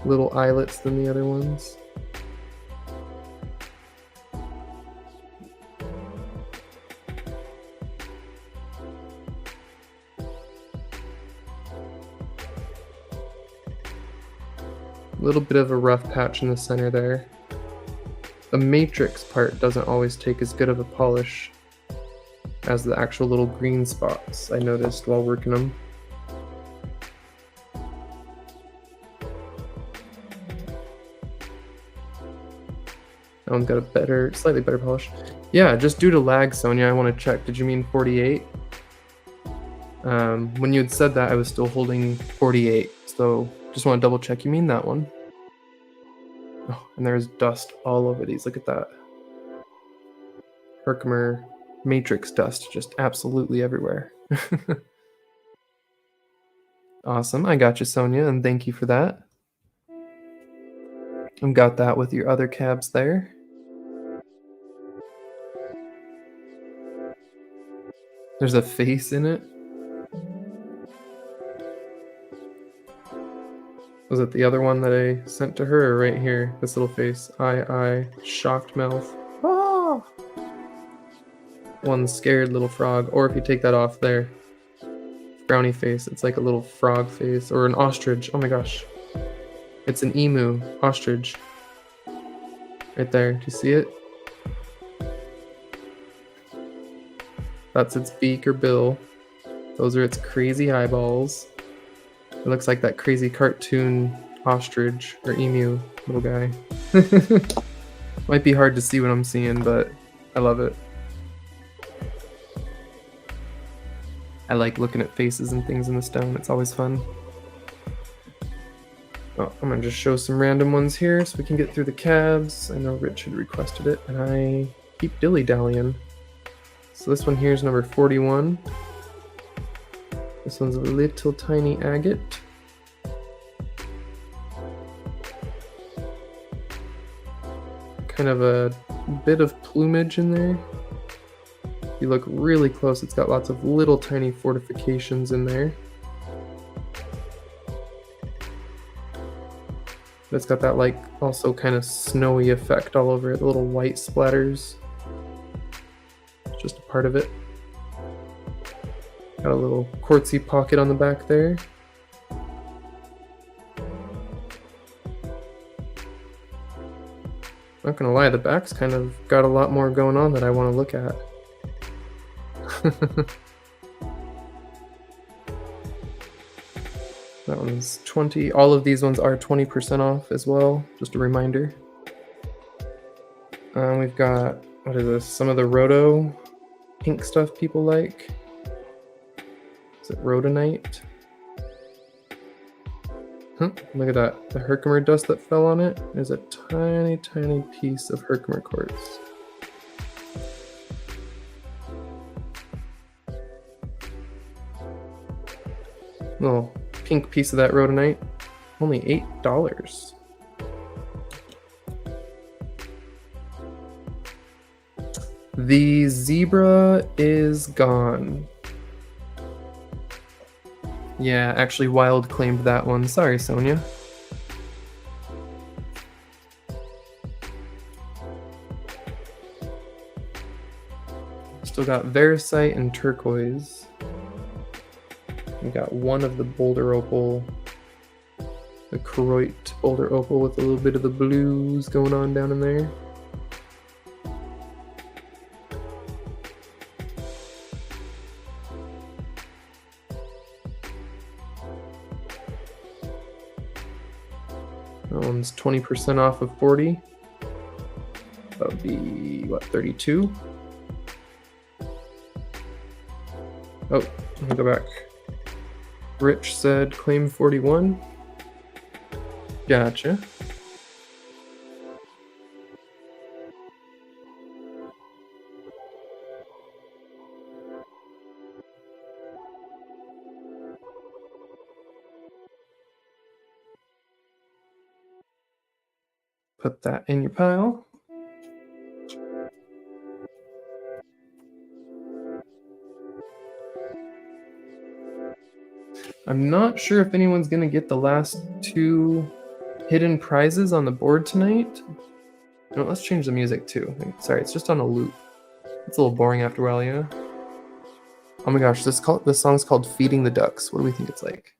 little eyelets than the other ones. A little bit of a rough patch in the center there. The matrix part doesn't always take as good of a polish as the actual little green spots I noticed while working them. That one's got a slightly better polish. Yeah, just due to lag, Sonia, I want to check. Did you mean 48? When you had said that, I was still holding 48, so just want to double check you mean that one. Oh, and there's dust all over these. Look at that. Herkimer matrix dust just absolutely everywhere. Awesome. I got you, Sonia, and thank you for that. I've got that with your other cabs there. There's a face in it. Was it the other one that I sent to her, or right here? This little face. Eye, shocked mouth. Ah! One scared little frog. Or if you take that off there, frowny face. It's like a little frog face. Or an ostrich. Oh my gosh. It's an emu. Ostrich. Right there. Do you see it? That's its beak or bill. Those are its crazy eyeballs. It looks like that crazy cartoon ostrich or emu little guy. Might be hard to see what I'm seeing, but I love it. I like looking at faces and things in the stone. It's always fun. Oh, I'm gonna just show some random ones here so we can get through the cabs. I know Rich had requested it, and I keep dilly-dallying. So this one here is number 41. This one's a little tiny agate. Kind of a bit of plumage in there. If you look really close, it's got lots of little tiny fortifications in there. But it's got that like also kind of snowy effect all over it, the little white splatters. It's just a part of it. Got a little quartzy pocket on the back there. Not gonna lie, the back's kind of got a lot more going on that I want to look at. That one's 20. All of these ones are 20% off as well, just a reminder. We've got, what is this? Some of the Roto pink stuff people like. Is it rhodonite? Huh, look at that. The Herkimer dust that fell on it is a tiny, tiny piece of Herkimer quartz. Little pink piece of that rhodonite. Only $8. The zebra is gone. Yeah, actually Wild claimed that one. Sorry, Sonia. Still got Veracite and Turquoise. We got one of the Boulder Opal. The Croit Boulder Opal with a little bit of the blues going on down in there. one's 20% off of 40. That would be, what, 32? Oh, let me go back. Rich said claim 41. Gotcha. Put that in your pile. I'm not sure if anyone's gonna get the last 2 hidden prizes on the board tonight. No, let's change the music too. Sorry, it's just on a loop. It's a little boring after a while, yeah? Oh my gosh, this song's called Feeding the Ducks. What do we think it's like?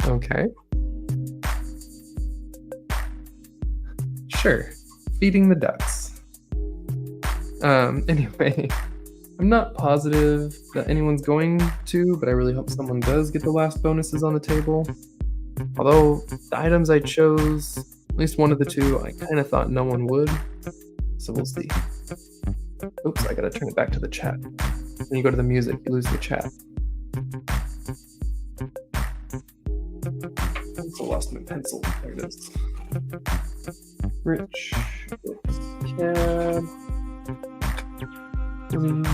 Okay. Sure. Feeding the ducks. Anyway, I'm not positive that anyone's going to, but I really hope someone does get the last bonuses on the table. Although the items I chose, at least one of the 2, I kind of thought no one would. So we'll see. Oops, I gotta turn it back to the chat. When you go to the music, you lose the chat. I lost my pencil. There it is. Rich. Cab. And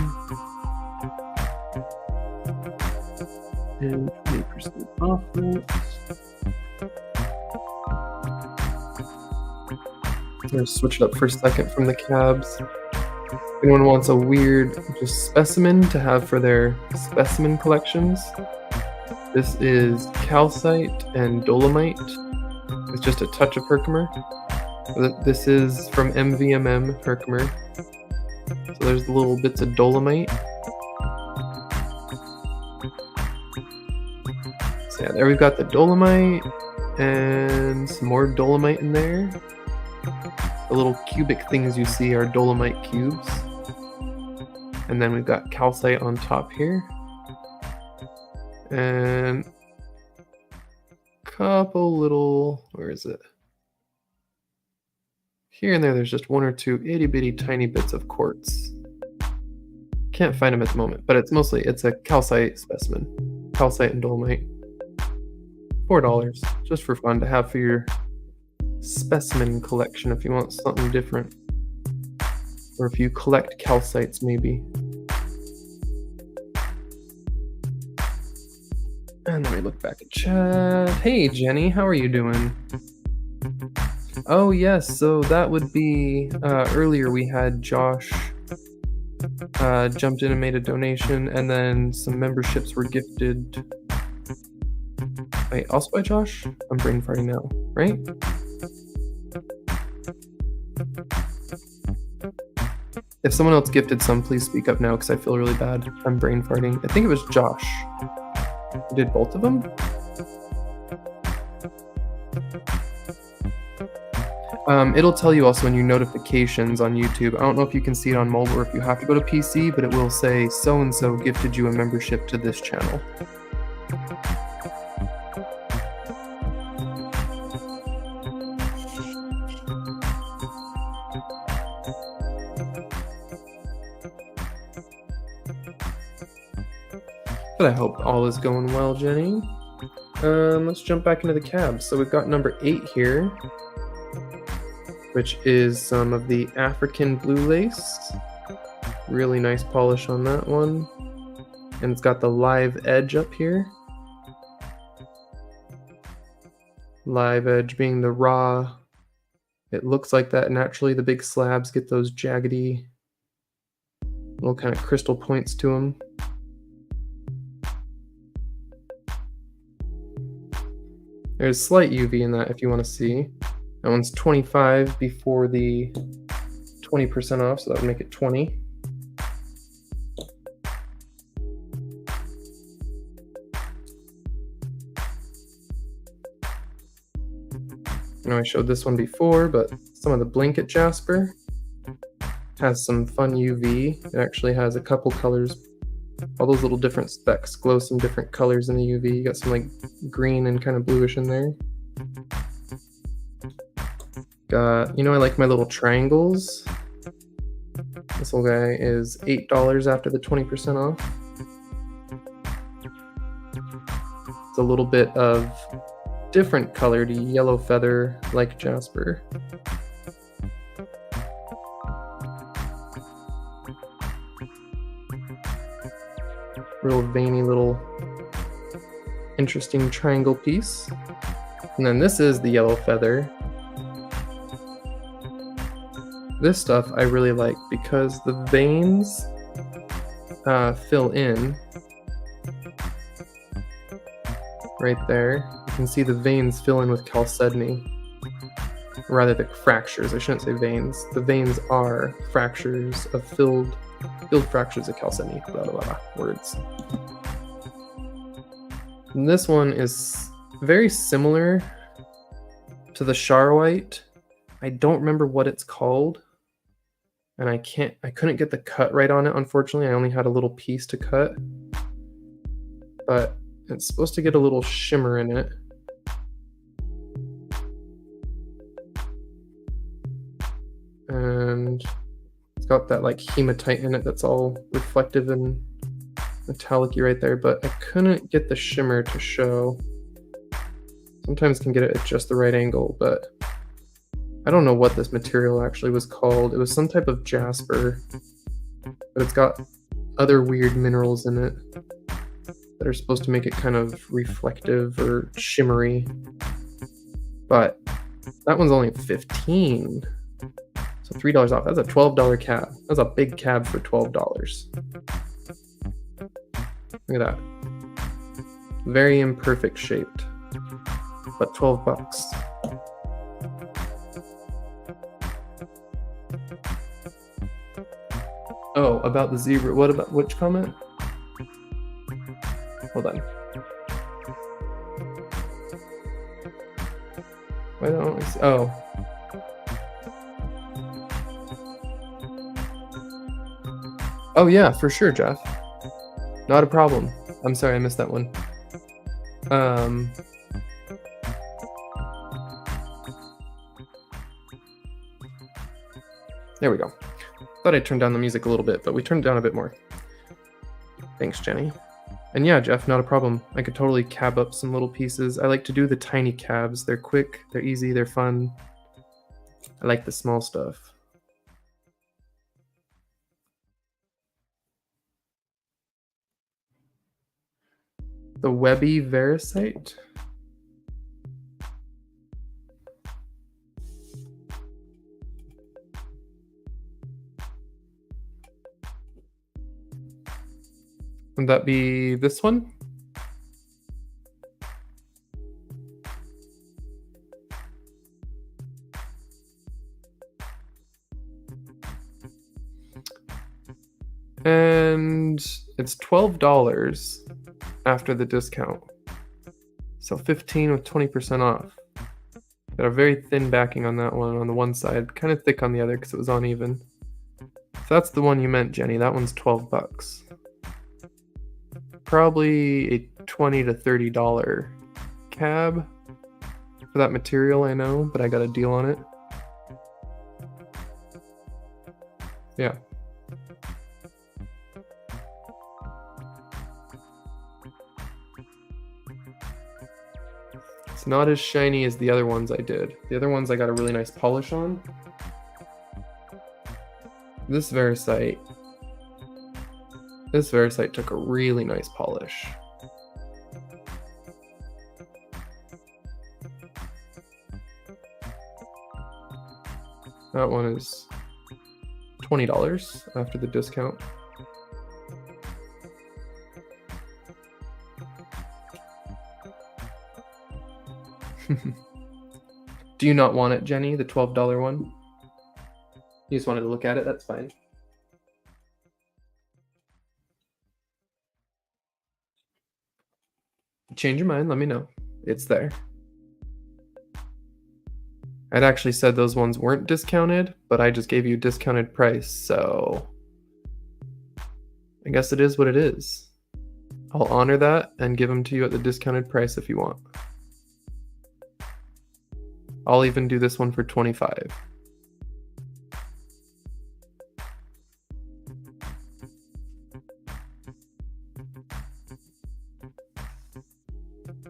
20% off it. I'm gonna switch it up for a second from the cabs. If anyone wants a weird just specimen to have for their specimen collections, this is calcite and dolomite with just a touch of Herkimer. This is from MVMM Herkimer. So there's the little bits of dolomite. So yeah, there we've got the dolomite and some more dolomite in there. The little cubic things you see are dolomite cubes. And then we've got calcite on top here. And a couple little, where is it? Here and there's just 1 or 2 itty bitty tiny bits of quartz. Can't find them at the moment, but it's a calcite specimen. Calcite and dolomite. $4, just for fun to have for your specimen collection if you want something different. Or if you collect calcites, maybe. And let me look back at chat. Hey, Jenny, how are you doing? Oh, yes, so that would be, earlier we had Josh jumped in and made a donation, and then some memberships were gifted. Wait, also by Josh? I'm brain farting now, right? If someone else gifted some, please speak up now because I feel really bad. I'm brain farting. I think it was Josh. Did both of them? It'll tell you also in your notifications on YouTube. I don't know if you can see it on mobile or if you have to go to PC, but it will say so-and-so gifted you a membership to this channel. But I hope all is going well, Jenny. Let's jump back into the cabs. So we've got number 8 here, which is some of the African blue lace. Really nice polish on that one. And it's got the live edge up here. Live edge being the raw. It looks like that naturally. The big slabs get those jaggedy little kind of crystal points to them. There's slight UV in that if you want to see. That one's 25 before the 20% off, so that would make it 20. I know I showed this one before, but some of the blanket jasper. Has some fun UV. It actually has a couple colors. All those little different specks glow some different colors in the UV. You got some like green and kind of bluish in there. Got, I like my little triangles. This little guy is $8 after the 20% off. It's a little bit of different colored yellow feather like jasper. Real veiny little interesting triangle piece. And then this is the yellow feather. This stuff I really like because the veins fill in right there. You can see the veins fill in with chalcedony. Rather, the fractures. I shouldn't say veins. The veins are fractures of filled fractures of chalcedony. Blah, blah, blah, words. And this one is very similar to the Charwhite. I don't remember what it's called. And I couldn't get the cut right on it, unfortunately. I only had a little piece to cut. But it's supposed to get a little shimmer in it. And it's got that like hematite in it that's all reflective and metallic-y right there, but I couldn't get the shimmer to show. Sometimes can get it at just the right angle, but I don't know what this material actually was called. It was some type of jasper, but it's got other weird minerals in it that are supposed to make it kind of reflective or shimmery. But that one's only $15. So $3 off. That's a $12 cab. That's a big cab for $12. Look at that. Very imperfect shaped, but 12 bucks. Oh, about the zebra. What about which comment? Hold on. Why don't I see? Oh. Oh yeah, for sure, Jeff. Not a problem. I'm sorry, I missed that one. There we go. Thought I'd turn down the music a little bit, but we turned it down a bit more. Thanks, Jenny. And yeah, Jeff, not a problem. I could totally cab up some little pieces. I like to do the tiny cabs. They're quick, they're easy, they're fun. I like the small stuff. The Webby Vericite. Would that be this one? And it's $12 after the discount. So $15 with 20% off. Got a very thin backing on that one on the one side, kind of thick on the other because it was uneven. So that's the one you meant, Jenny. That one's 12 bucks. Probably a $20 to $30 cab for that material, I know, but I got a deal on it. Yeah. It's not as shiny as the other ones I did. The other ones I got a really nice polish on. This Vericite took a really nice polish. That one is $20 after the discount. Do you not want it, Jenny, the $12 one? You just wanted to look at it? That's fine. Change your mind, let me know. It's there. I'd actually said those ones weren't discounted, but I just gave you a discounted price, so I guess it is what it is. I'll honor that and give them to you at the discounted price if you want. I'll even do this one for 25.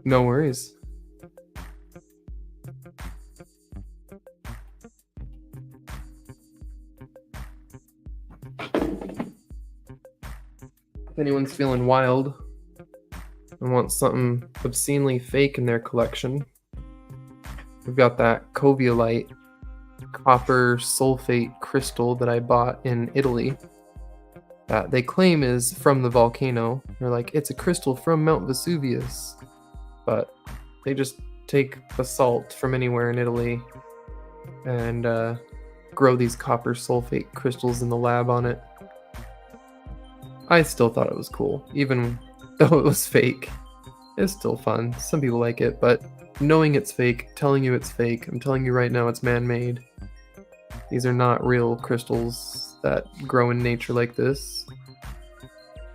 No worries. If anyone's feeling wild and wants something obscenely fake in their collection, we've got that Coviolite copper sulfate crystal that I bought in Italy that they claim is from the volcano. They're like, it's a crystal from Mount Vesuvius, but they just take basalt from anywhere in Italy and grow these copper sulfate crystals in the lab on it. I still thought it was cool, even though it was fake. It's still fun. Some people like it, but knowing it's fake, telling you it's fake, I'm telling you right now it's man-made. These are not real crystals that grow in nature like this,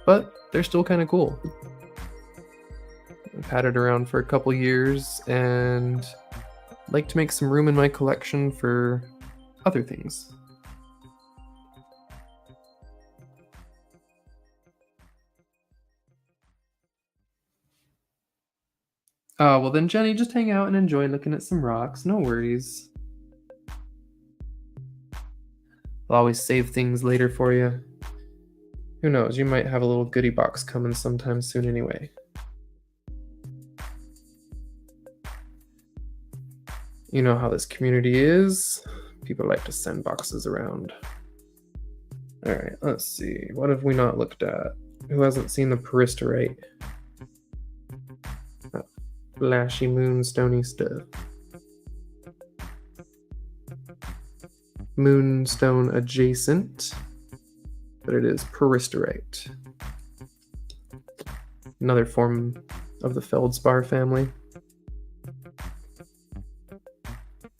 but they're still kind of cool. I've had it around for a couple years and I'd like to make some room in my collection for other things. Oh, well then, Jenny, just hang out and enjoy looking at some rocks. No worries. I'll always save things later for you. Who knows, you might have a little goodie box coming sometime soon anyway. You know how this community is. People like to send boxes around. Alright, let's see. What have we not looked at? Who hasn't seen the peristerite? That flashy moonstony stuff. Moonstone adjacent, but it is peristerite. Another form of the feldspar family.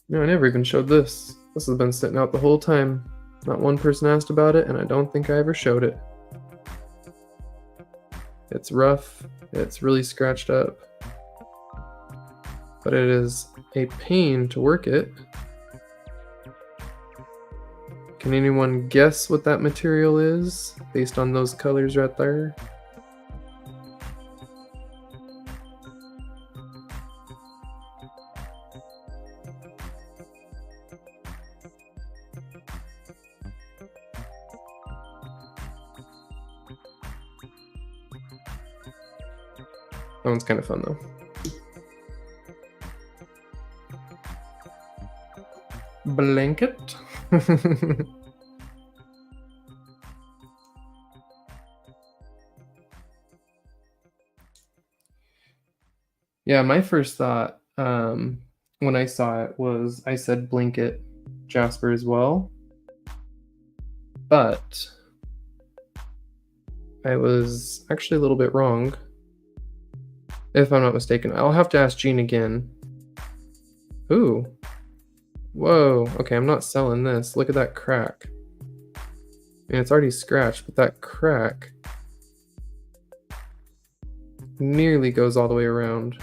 No, I never even showed this. This has been sitting out the whole time. Not one person asked about it, and I don't think I ever showed it. It's rough, it's really scratched up, but it is a pain to work it. Can anyone guess what that material is based on those colors right there? That one's kind of fun though. Blanket. Yeah, my first thought when I saw it was I said blanket jasper as well, but I was actually a little bit wrong, if I'm not mistaken. I'll have to ask Jean again. Ooh. Whoa. Okay, I'm not selling this. Look at that crack. I mean, it's already scratched, but that crack nearly goes all the way around.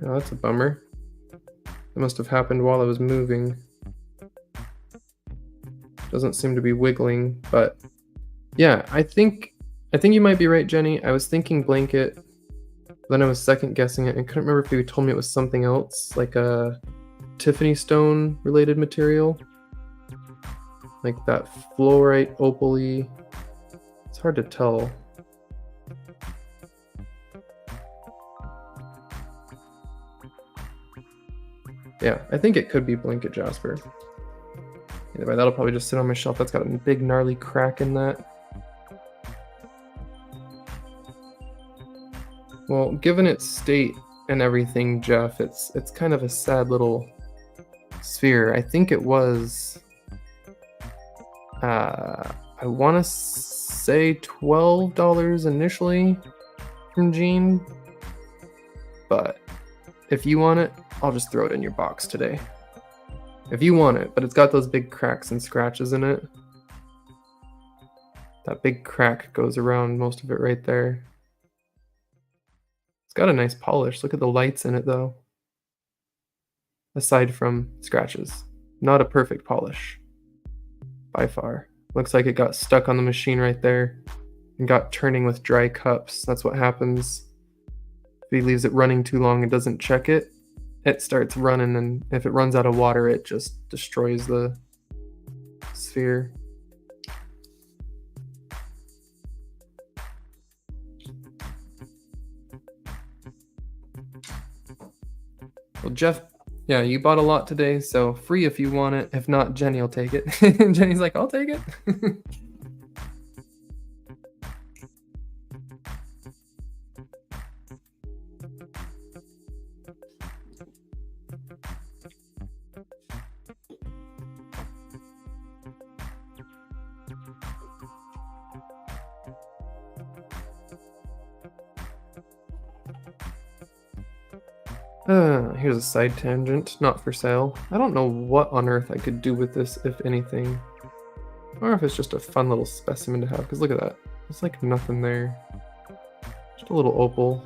Oh, that's a bummer. It must have happened while I was moving. Doesn't seem to be wiggling, but yeah, I think you might be right, Jenny. I was thinking blanket, then I was second guessing it and couldn't remember if you told me it was something else, like a Tiffany stone related material. Like that fluorite opal-y. It's hard to tell. Yeah, I think it could be blanket jasper. Either way, that'll probably just sit on my shelf. That's got a big gnarly crack in that. Well, given its state and everything, Jeff, it's kind of a sad little sphere. I think it was, I want to say $12 initially from Jean, but if you want it, I'll just throw it in your box today. If you want it, but it's got those big cracks and scratches in it. That big crack goes around most of it right there. It's got a nice polish. Look at the lights in it though. Aside from scratches. Not a perfect polish. By far. Looks like it got stuck on the machine right there and got turning with dry cups. That's what happens. If he leaves it running too long and doesn't check it, it starts running, and if it runs out of water, it just destroys the sphere. Well, Jeff, yeah, you bought a lot today, so free if you want it. If not, Jenny will take it. Jenny's like, I'll take it. Here's a side tangent, not for sale. I don't know what on earth I could do with this, if anything. Or if it's just a fun little specimen to have, because look at that. There's like nothing there. Just a little opal.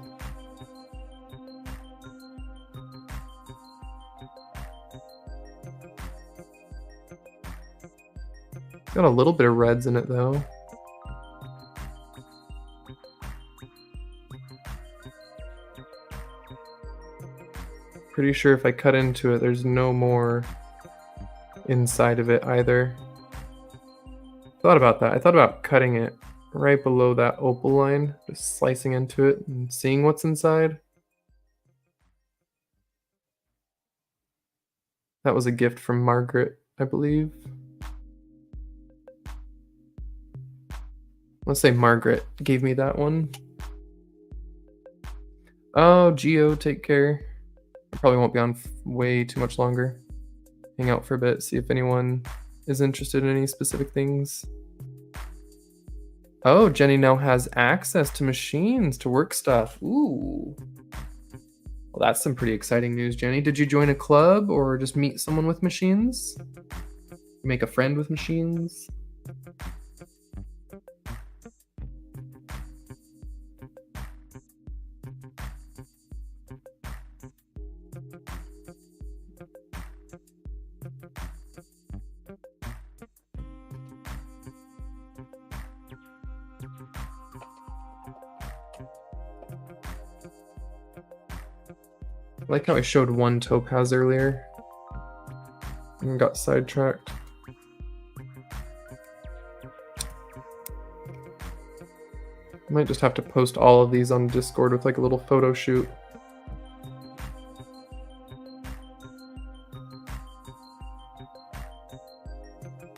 It's got a little bit of reds in it though. Pretty sure if I cut into it, there's no more inside of it either. Thought about that. I thought about cutting it right below that opal line, just slicing into it and seeing what's inside. That was a gift from Margaret, I believe. Let's say Margaret gave me that one. Oh, Geo, take care. I probably won't be on way too much longer. Hang out for a bit, see if anyone is interested in any specific things. Oh, Jenny now has access to machines to work stuff. Ooh. Well, that's some pretty exciting news, Jenny. Did you join a club or just meet someone with machines? Make a friend with machines? I like how I showed one topaz earlier and got sidetracked. I might just have to post all of these on Discord with like a little photo shoot.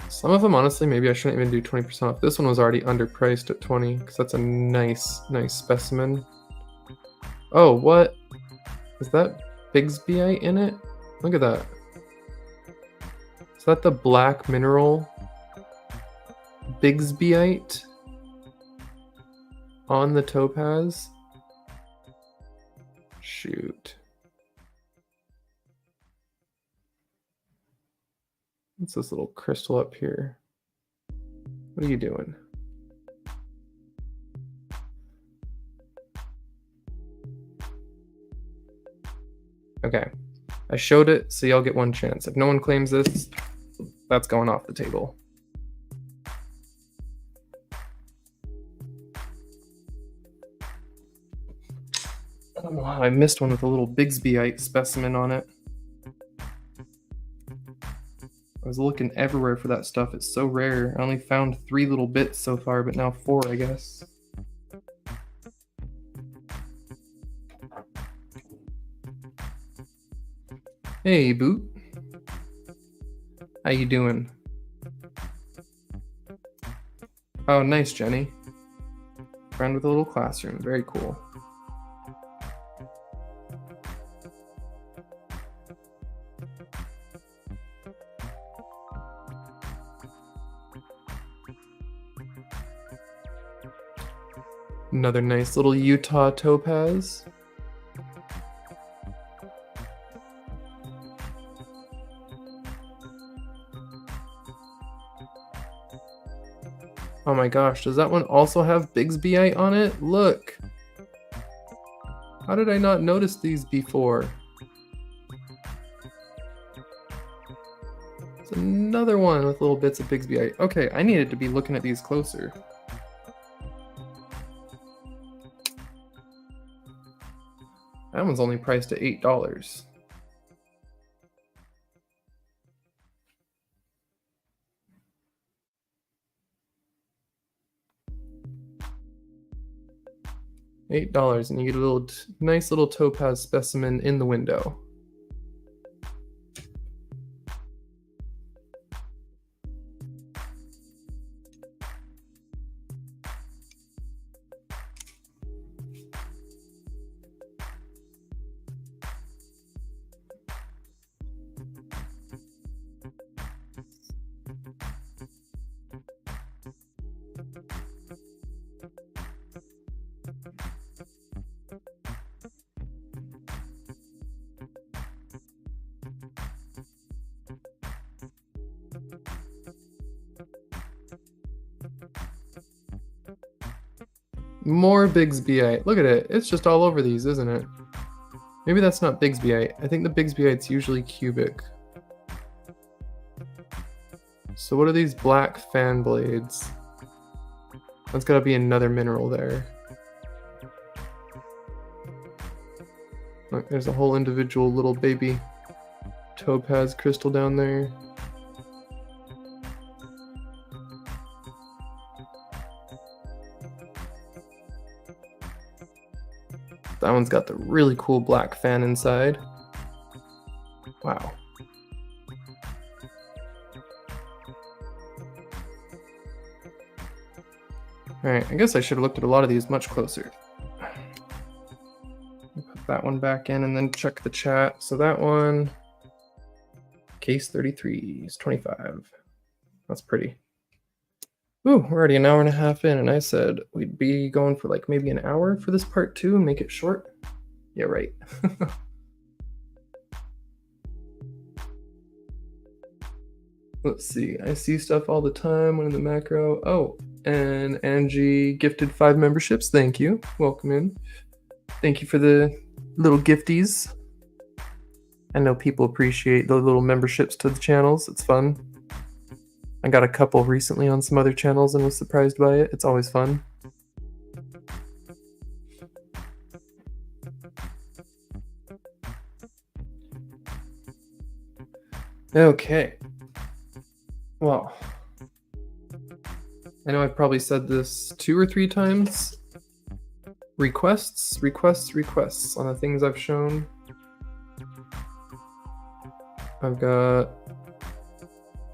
Some of them, honestly, maybe I shouldn't even do 20% off. This one was already underpriced at 20 because that's a nice specimen. Oh, what? Is that Bigsbyite in it? Look at that. Is that the black mineral Bigsbyite on the topaz? Shoot. What's this little crystal up here? What are you doing? Okay, I showed it, so y'all get one chance. If no one claims this, that's going off the table. Oh, I missed one with a little Bigsbyite specimen on it. I was looking everywhere for that stuff. It's so rare. I only found 3 little bits so far, but now 4, I guess. Hey, Boot. How you doing? Oh, nice, Jenny. Friend with a little classroom. Very cool. Another nice little Utah topaz. Oh my gosh, does that one also have Bigsbyite on it? Look! How did I not notice these before? It's another one with little bits of Bigsbyite. Okay, I needed to be looking at these closer. That one's only priced at $8. $8, and you get a little nice little topaz specimen in the window. More Bigsbyite. Look at it. It's just all over these, isn't it? Maybe that's not Bigsbyite. I think the Bigsbyite's usually cubic. So what are these black fan blades? That's gotta be another mineral there. Look, there's a whole individual little baby topaz crystal down there. That one's got the really cool black fan inside. Wow. Alright, I guess I should have looked at a lot of these much closer. Put that one back in and then check the chat. So that one, case 33 is 25. That's pretty. Ooh, we're already an hour and a half in, and I said we'd be going for like maybe an hour for this part 2 and make it short. Yeah, right. Let's see. I see stuff all the time when in the macro. Oh, and Angie gifted 5 memberships. Thank you. Welcome in. Thank you for the little gifties. I know people appreciate the little memberships to the channels. It's fun. I got a couple recently on some other channels and was surprised by it. It's always fun. Okay. Well, I know I've probably said this 2 or 3 times. Requests on the things I've shown. I've got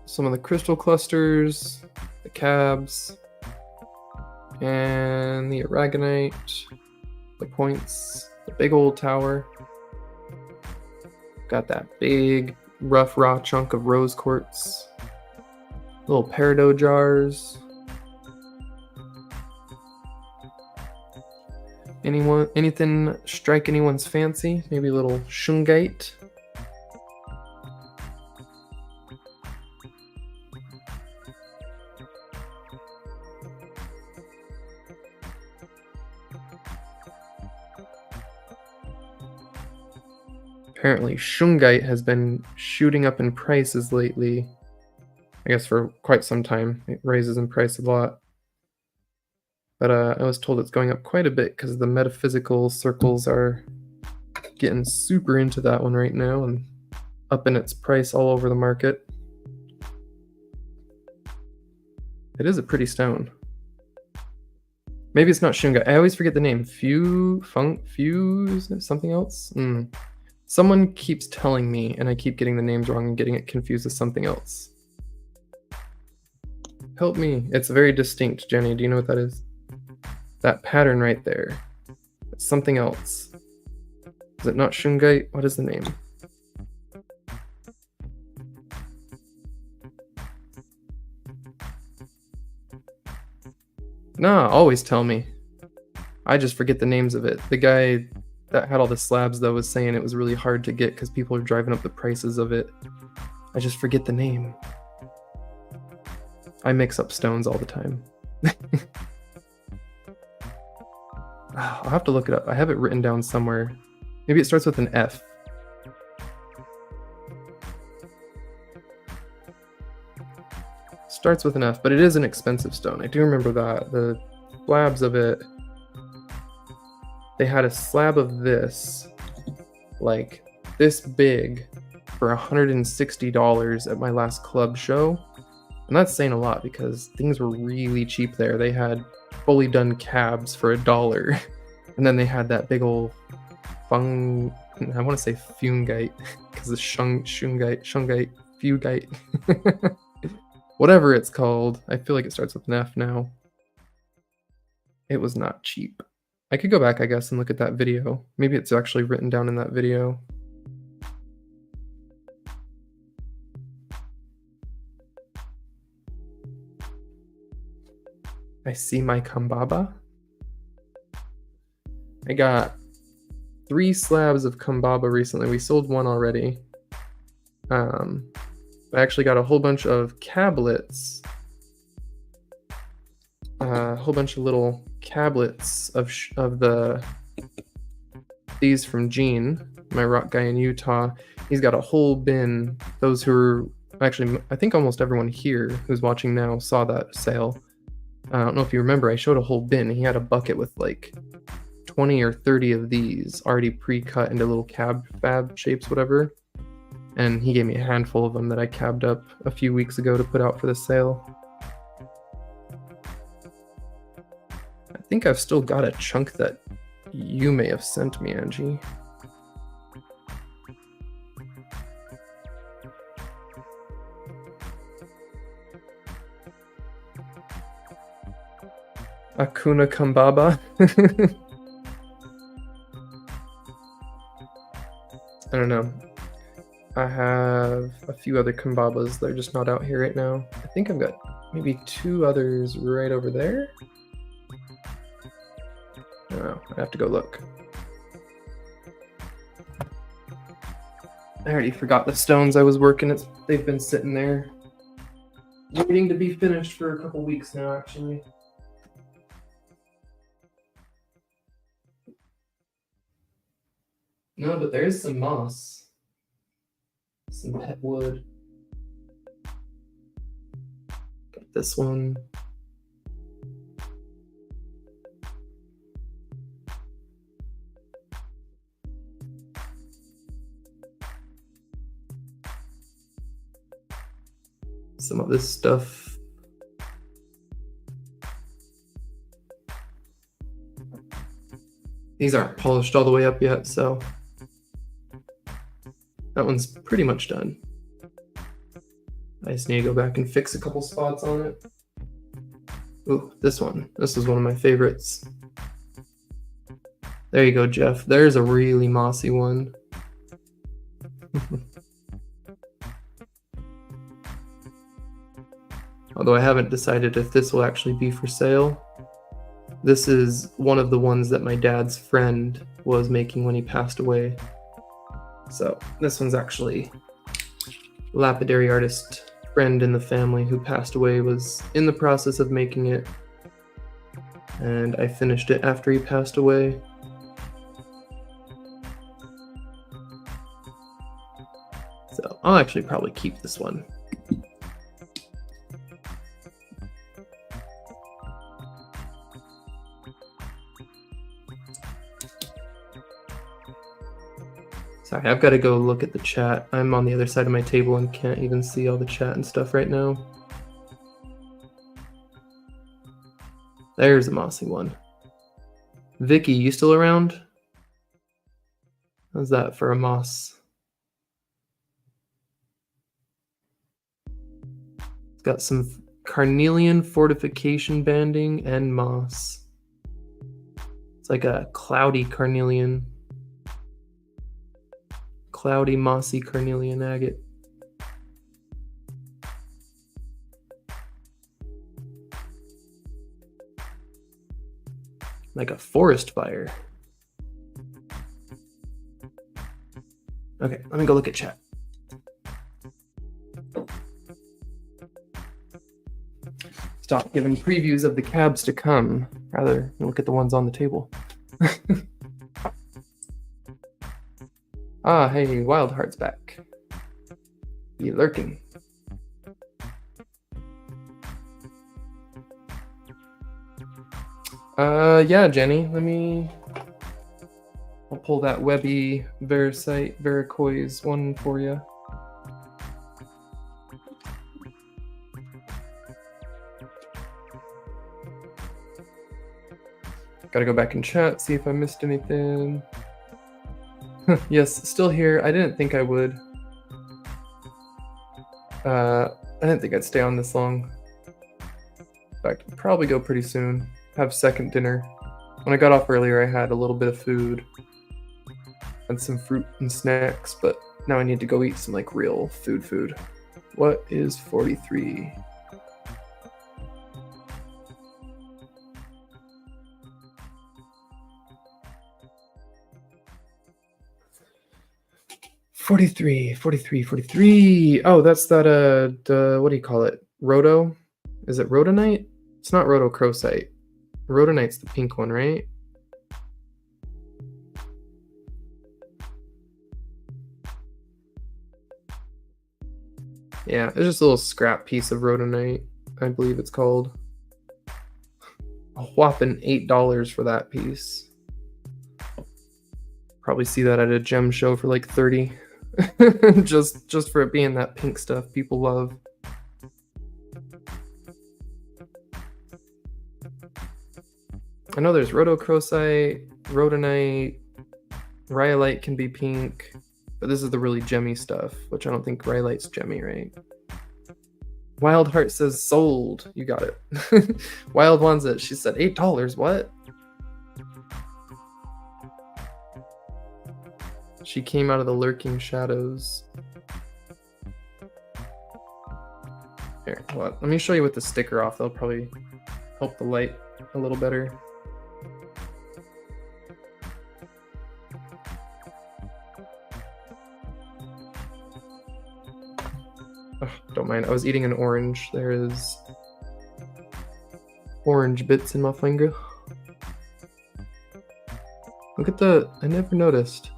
some of the crystal clusters, the cabs, and the aragonite, the points, the big old tower. Got that big, rough, raw chunk of rose quartz, little peridot jars. Anything strike anyone's fancy? Maybe a little shungite. Apparently shungite has been shooting up in prices lately. I guess for quite some time. It raises in price a lot. But I was told it's going up quite a bit because the metaphysical circles are getting super into that one right now and up in its price all over the market. It is a pretty stone. Maybe it's not shungite. I always forget the name. Fuse? Something else? Someone keeps telling me, and I keep getting the names wrong and getting it confused with something else. Help me. It's very distinct, Jenny. Do you know what that is? That pattern right there. It's something else. Is it not shungite? What is the name? Nah, always tell me. I just forget the names of it. The guy that had all the slabs, though, was saying it was really hard to get because people are driving up the prices of it. I just forget the name. I mix up stones all the time. I'll have to look it up. I have it written down somewhere. Maybe it starts with an F. Starts with an F, but it is an expensive stone. I do remember that. The slabs of it, they had a slab of this, like this big, for $160 at my last club show. And that's saying a lot because things were really cheap there. They had fully done cabs for $1. And then they had that big old I want to say fungite, because it's shungite, fugite. Whatever it's called. I feel like it starts with an F now. It was not cheap. I could go back, I guess, and look at that video. Maybe it's actually written down in that video. I see my kambaba. I got 3 slabs of kambaba recently. We sold one already. I actually got a whole bunch of cablets. A whole bunch of little cablets of these from Gene, my rock guy in Utah. He's got a whole bin. Those who are actually, I think almost everyone here who's watching now saw that sale. I don't know if you remember, I showed a whole bin. He had a bucket with like 20 or 30 of these already pre-cut into little fab shapes, whatever. And he gave me a handful of them that I cabbed up a few weeks ago to put out for the sale. I think I've still got a chunk that you may have sent me, Angie. Akuna Kambaba. I don't know. I have a few other kambabas. They're just not out here right now. I think I've got maybe 2 others right over there. I don't know. I have to go look. I already forgot the stones I was working. They've been sitting there waiting to be finished for a couple weeks now, actually. No, but there's some moss. Some pet wood. Got this one. Some of this stuff. These aren't polished all the way up yet, so that one's pretty much done. I just need to go back and fix a couple spots on it. Ooh, this one. This is one of my favorites. There you go, Jeff. There's a really mossy one. Although I haven't decided if this will actually be for sale. This is one of the ones that my dad's friend was making when he passed away. So this one's actually lapidary artist friend in the family who passed away was in the process of making it, and I finished it after he passed away. So I'll actually probably keep this one. Sorry, I've got to go look at the chat. I'm on the other side of my table and can't even see all the chat and stuff right now. There's a mossy one. Vicky, you still around? How's that for a moss? It's got some carnelian fortification banding and moss. It's like a cloudy carnelian. Cloudy, mossy carnelian agate. Like a forest fire. Okay, let me go look at chat. Stop giving previews of the cabs to come. Rather, look at the ones on the table. Ah, hey, Wildheart's back. You lurking. Yeah, Jenny, I'll pull that Webby Vericois one for you. Gotta go back and chat, see if I missed anything. Yes, still here. I didn't think I would. I didn't think I'd stay on this long. In fact, I'll probably go pretty soon. Have second dinner. When I got off earlier, I had a little bit of food and some fruit and snacks, but now I need to go eat some like real food. What is 43? $43. Oh, that's that what do you call it? Roto? Is it Rhodonite? It's not rhodochrosite. Rhodonite's the pink one, right? Yeah, it's just a little scrap piece of rhodonite, I believe it's called. A whopping $8 for that piece. Probably see that at a gem show for like 30. just for it being that pink stuff people love. I know there's rhodochrosite, rhodonite, rhyolite can be pink, but this is the really gemmy stuff, which I don't think rhyolite's gemmy, right? Wildheart says sold. You got it. Wild wants it. She said $8. What? She came out of the lurking shadows. Here, let me show you with the sticker off. That'll probably help the light a little better. Oh, don't mind. I was eating an orange. There is orange bits in my finger. Look at I never noticed.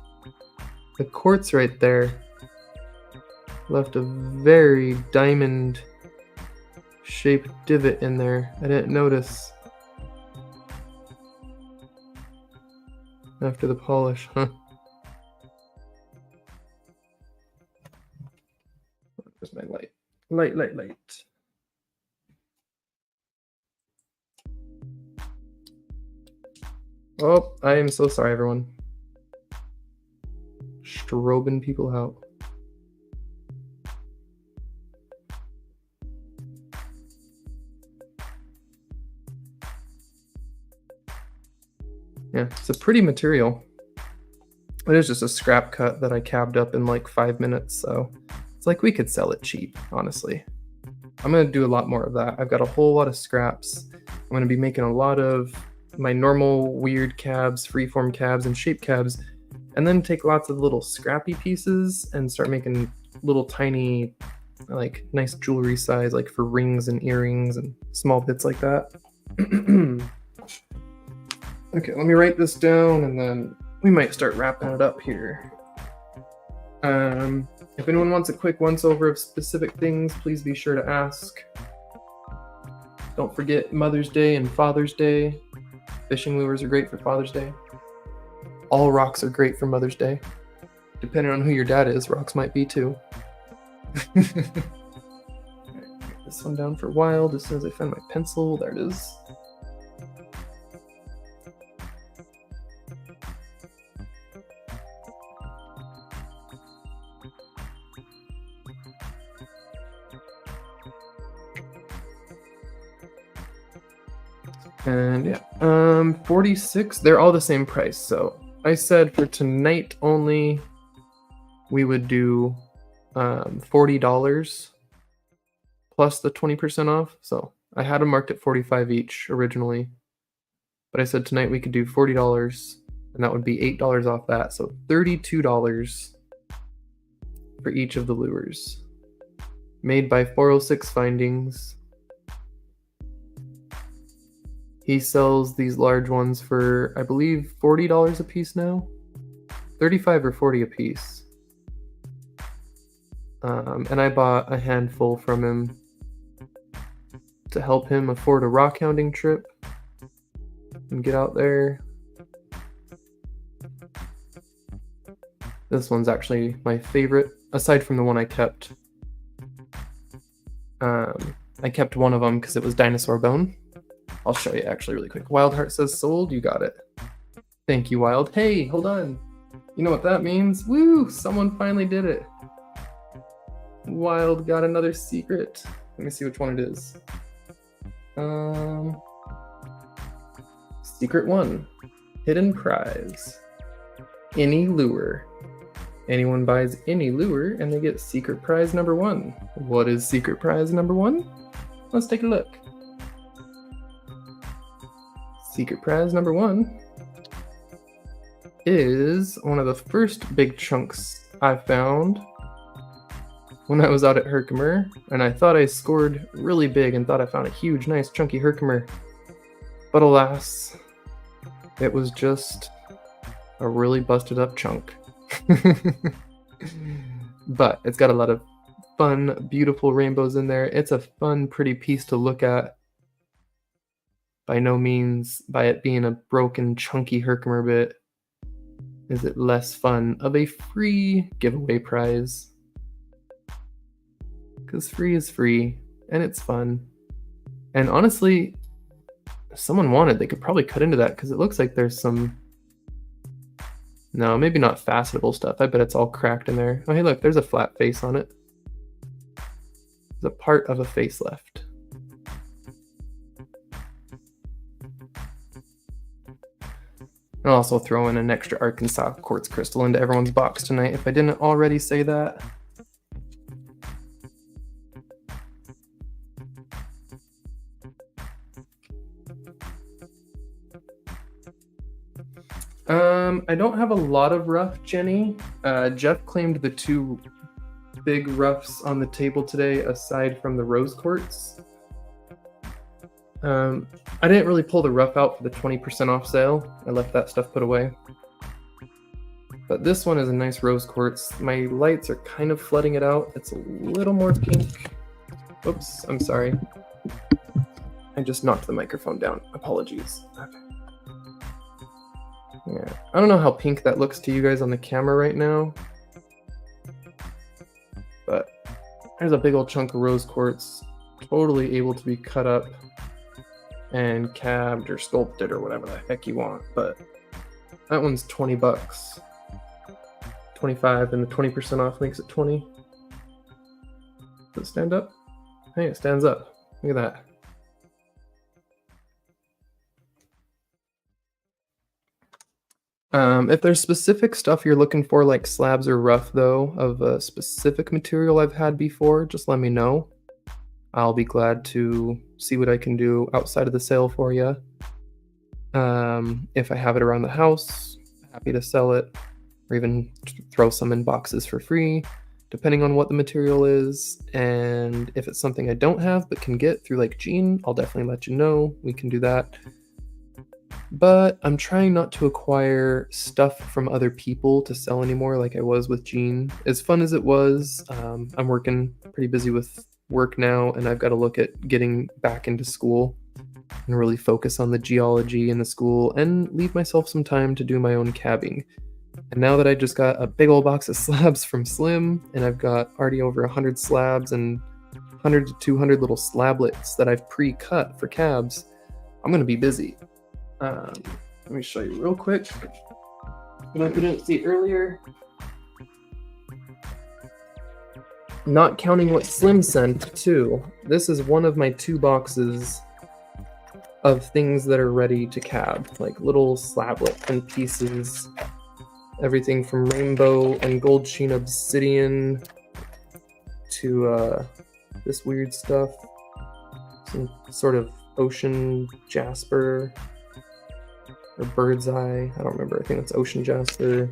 The quartz right there left a very diamond shaped divot in there. I didn't notice after the polish, huh? Where's my light? Light. Oh, I am so sorry, everyone. Strobing people out. Yeah, it's a pretty material. It is just a scrap cut that I cabbed up in like 5 minutes, so it's like we could sell it cheap, honestly. I'm gonna do a lot more of that. I've got a whole lot of scraps. I'm gonna be making a lot of my normal weird cabs, freeform cabs, and shape cabs, and then take lots of little scrappy pieces and start making little tiny, like nice jewelry size, like for rings and earrings and small bits like that. Okay, let me write this down and then we might start wrapping it up here. If anyone wants a quick once-over of specific things, please be sure to ask. Don't forget Mother's Day and Father's Day. Fishing lures are great for Father's Day. All rocks are great for Mother's Day. Depending on who your dad is, rocks might be too. Write this one down for wild as soon as I find my pencil. There it is. And yeah, 46, they're all the same price. So I said for tonight only, we would do $40 plus the 20% off. So I had them marked at 45 each originally, but I said tonight we could do $40 and that would be $8 off that. So $32 for each of the lures made by 406 Findings. He sells these large ones for, I believe, $40 a piece now. 35 or 40 a piece. And I bought a handful from him to help him afford a rock hounding trip and get out there. This one's actually my favorite, aside from the one I kept. I kept one of them because it was dinosaur bone. I'll show you actually really quick. Wildheart says sold, you got it. Thank you, Wild. Hey, hold on. You know what that means? Woo, someone finally did it. Wild got another secret. Let me see which one it is. Secret 1. Hidden prize. Any lure. Anyone buys any lure and they get secret prize number 1. What is secret prize number 1? Let's take a look. Secret prize number 1 is one of the first big chunks I found when I was out at Herkimer, and I thought I scored really big and thought I found a huge, nice, chunky Herkimer. But alas, it was just a really busted up chunk. But it's got a lot of fun, beautiful rainbows in there. It's a fun, pretty piece to look at. By no means, by it being a broken, chunky Herkimer bit, is it less fun of a free giveaway prize. Because free is free, and it's fun. And honestly, if someone wanted, they could probably cut into that, because it looks like there's some... No, maybe not facetable stuff. I bet it's all cracked in there. Oh, hey, look, there's a flat face on it. There's a part of a face left. I'll also throw in an extra Arkansas quartz crystal into everyone's box tonight if I didn't already say that. I don't have a lot of rough, Jenny. Jeff claimed the 2 big roughs on the table today aside from the rose quartz. I didn't really pull the rough out for the 20% off sale. I left that stuff put away. But this one is a nice rose quartz. My lights are kind of flooding it out. It's a little more pink. Oops, I'm sorry. I just knocked the microphone down. Apologies. Okay. Yeah, I don't know how pink that looks to you guys on the camera right now. But there's a big old chunk of rose quartz. Totally able to be cut up and cabbed or sculpted or whatever the heck you want, but that one's 20 bucks. 25 and the 20% off makes it 20. Does it stand up? Hey, it stands up. Look at that. If there's specific stuff you're looking for, like slabs or rough though, of a specific material I've had before, just let me know. I'll be glad to see what I can do outside of the sale for you. If I have it around the house, happy to sell it, or even throw some in boxes for free, depending on what the material is. And if it's something I don't have but can get through like Gene, I'll definitely let you know. We can do that. But I'm trying not to acquire stuff from other people to sell anymore like I was with Gene. As fun as it was, I'm working pretty busy with work now, and I've got to look at getting back into school and really focus on the geology in the school and leave myself some time to do my own cabbing. And now that I just got a big old box of slabs from Slim, and I've got already over 100 slabs and 100 to 200 little slablets that I've pre-cut for cabs, I'm going to be busy. Let me show you real quick what I didn't see earlier. Not counting what Slim sent too. This is one of my 2 boxes of things that are ready to cab, like little slablet and pieces. Everything from rainbow and gold sheen obsidian to this weird stuff. Some sort of ocean jasper or bird's eye. I don't remember. I think it's ocean jasper.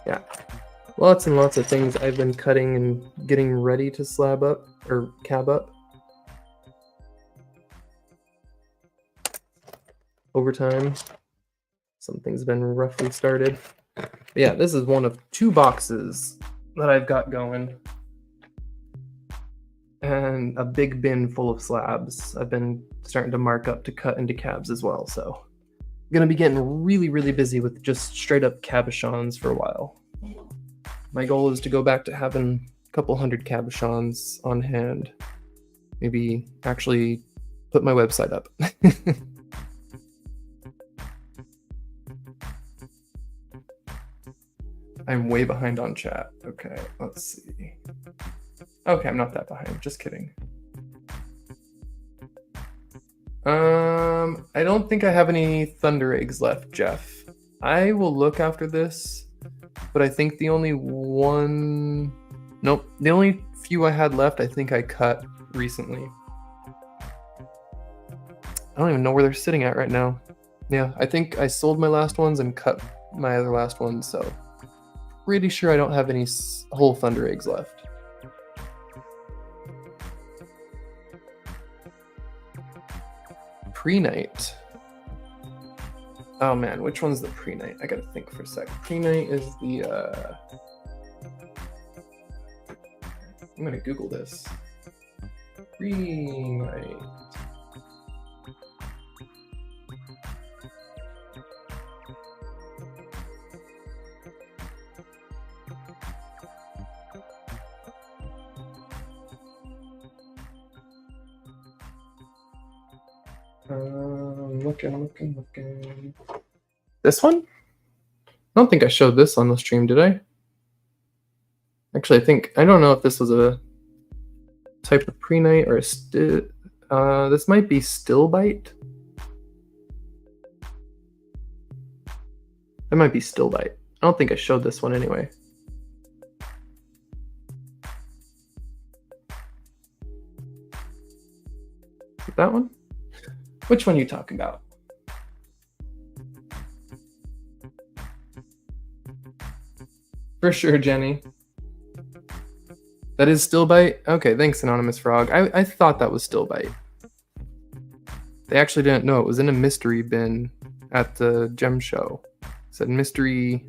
Yeah. Lots and lots of things I've been cutting and getting ready to slab up or cab up. overtime. Something's been roughly started. But yeah, this is one of 2 boxes that I've got going. And a big bin full of slabs. I've been starting to mark up to cut into cabs as well, so I'm gonna be getting really, really busy with just straight up cabochons for a while. My goal is to go back to having a couple hundred cabochons on hand. Maybe actually put my website up. I'm way behind on chat. Okay, let's see. Okay, I'm not that behind. Just kidding. I don't think I have any Thunder eggs left, Jeff. I will look after this, but I think the only few I had left, I think I cut recently. I don't even know where they're sitting at right now. Yeah, I think I sold my last ones and cut my other last ones, so pretty sure I don't have any whole Thunder eggs left. Pre-night. Oh man, which one's the pre-night? I gotta think for a sec. Pre-night is the I'm gonna Google this. Pre-night. Looking. This one? I don't think I showed this on the stream, did I? Actually, I don't know if this was a type of pre-night or a this might be still bite. That might be still bite. I don't think I showed this one anyway. That one? Which one are you talking about? For sure, Jenny. That is still bite? Okay, thanks, Anonymous Frog. I thought that was still bite. They actually didn't know. It was in a mystery bin at the gem show. It said mystery,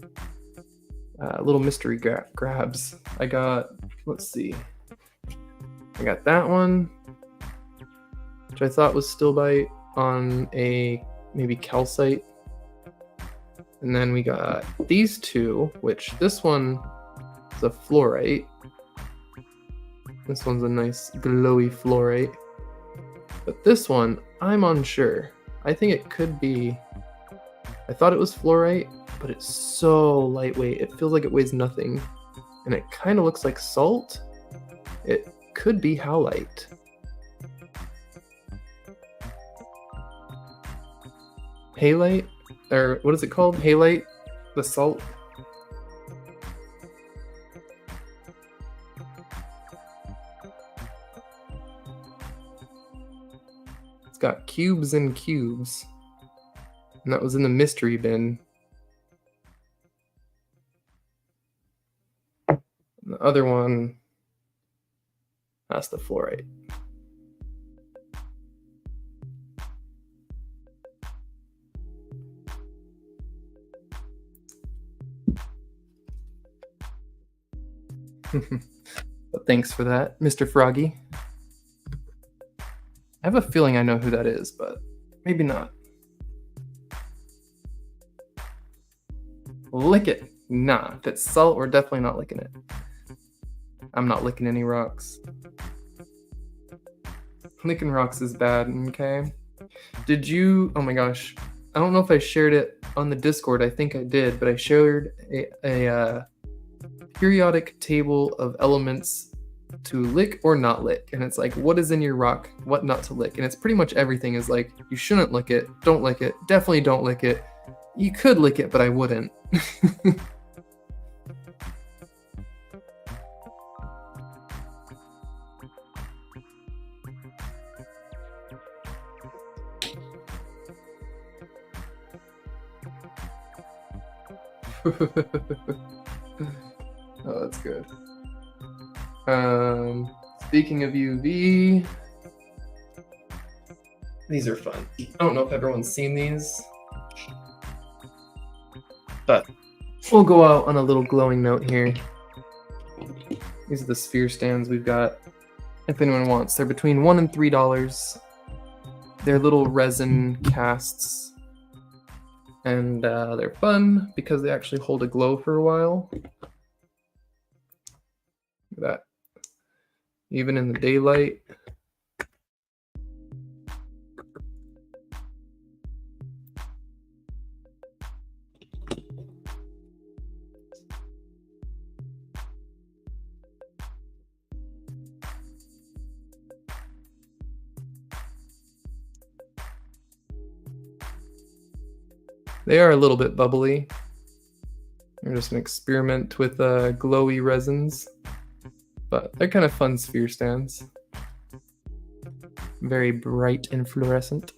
little mystery grabs. I got, let's see. I got that one, which I thought was still bite on a maybe calcite. And then we got these two, which this one is a fluorite. This one's a nice glowy fluorite. But this one, I'm unsure. I think it could be, I thought it was fluorite, but it's so lightweight. It feels like it weighs nothing. And it kind of looks like salt. It could be howlite. Halite? Or what is it called? Halite? The salt? It's got cubes and cubes. And that was in the mystery bin. And the other one, that's the fluorite. But thanks for that, Mr. Froggy. I have a feeling I know who that is, but maybe not. Lick it. Nah, if it's salt, we're definitely not licking it. I'm not licking any rocks. Licking rocks is bad, okay? Did you, oh my gosh, I don't know if I shared it on the Discord. I think I did, but I shared a periodic table of elements to lick or not lick, and it's like, what is in your rock, what not to lick, and it's pretty much everything is like, you shouldn't lick it, don't lick it, definitely don't lick it, you could lick it but I wouldn't. Oh, that's good. Speaking of UV, These are fun. I don't know if everyone's seen these, but we'll go out on a little glowing note here. These are the sphere stands we've got. If anyone wants, they're between $1 and $3. They're little resin casts, and they're fun because they actually hold a glow for a while. Look at that. Even in the daylight. They are a little bit bubbly. They're just an experiment with glowy resins, but they're kind of fun sphere stands. Very bright and fluorescent.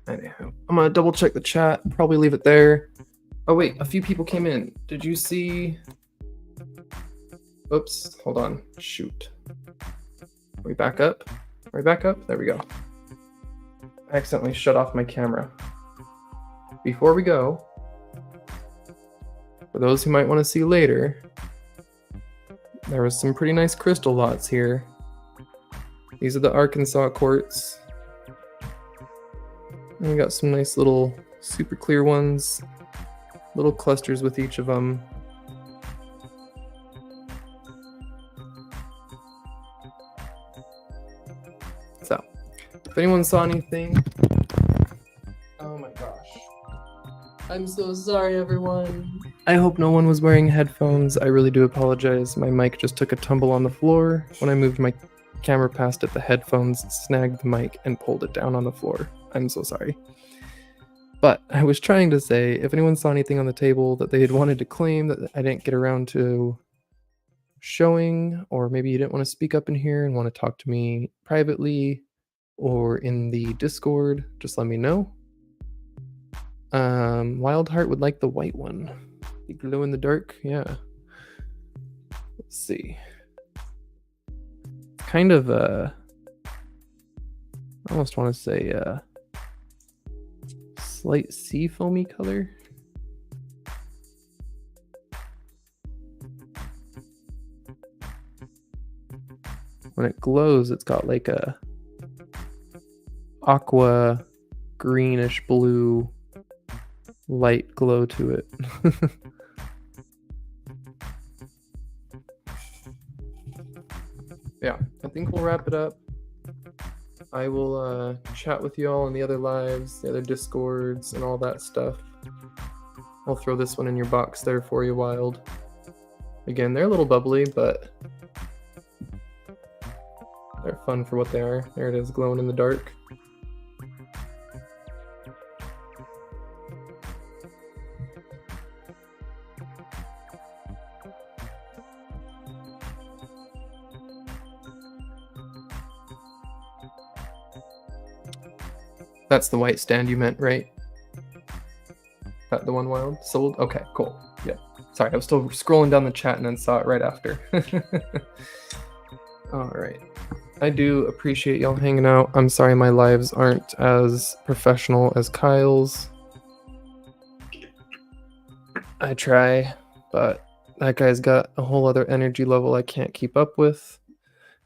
Anyhow, I'm gonna double check the chat, probably leave it there. Oh wait, a few people came in. Did you see? Oops, hold on, shoot. Are we back up? Are we back up? There we go. I accidentally shut off my camera. Before we go, for those who might want to see later, there was some pretty nice crystal lots here. These are the Arkansas quartz. And we got some nice little super clear ones, little clusters with each of them. So, if anyone saw anything, oh my gosh. I'm so sorry, everyone. I hope no one was wearing headphones. I really do apologize. My mic just took a tumble on the floor. When I moved my camera past it, the headphones snagged the mic and pulled it down on the floor. I'm so sorry. But I was trying to say, if anyone saw anything on the table that they had wanted to claim that I didn't get around to showing, or maybe you didn't want to speak up in here and want to talk to me privately or in the Discord, just let me know. Wildheart would like the white one. The glow in the dark, yeah. Let's see. Kind of I almost want to say slight sea foamy color. When it glows, it's got like a aqua greenish blue light glow to it. Yeah, I think we'll wrap it up. I will chat with you all in the other lives, the other Discords, and all that stuff. I'll throw this one in your box there for you, Wild. Again, they're a little bubbly, but they're fun for what they are. There it is, glowing in the dark. That's the white stand you meant, right? That the one, Wild? Sold? Okay, cool. Yeah. Sorry, I was still scrolling down the chat and then saw it right after. All right. I do appreciate y'all hanging out. I'm sorry my lives aren't as professional as Kyle's. I try, but that guy's got a whole other energy level I can't keep up with.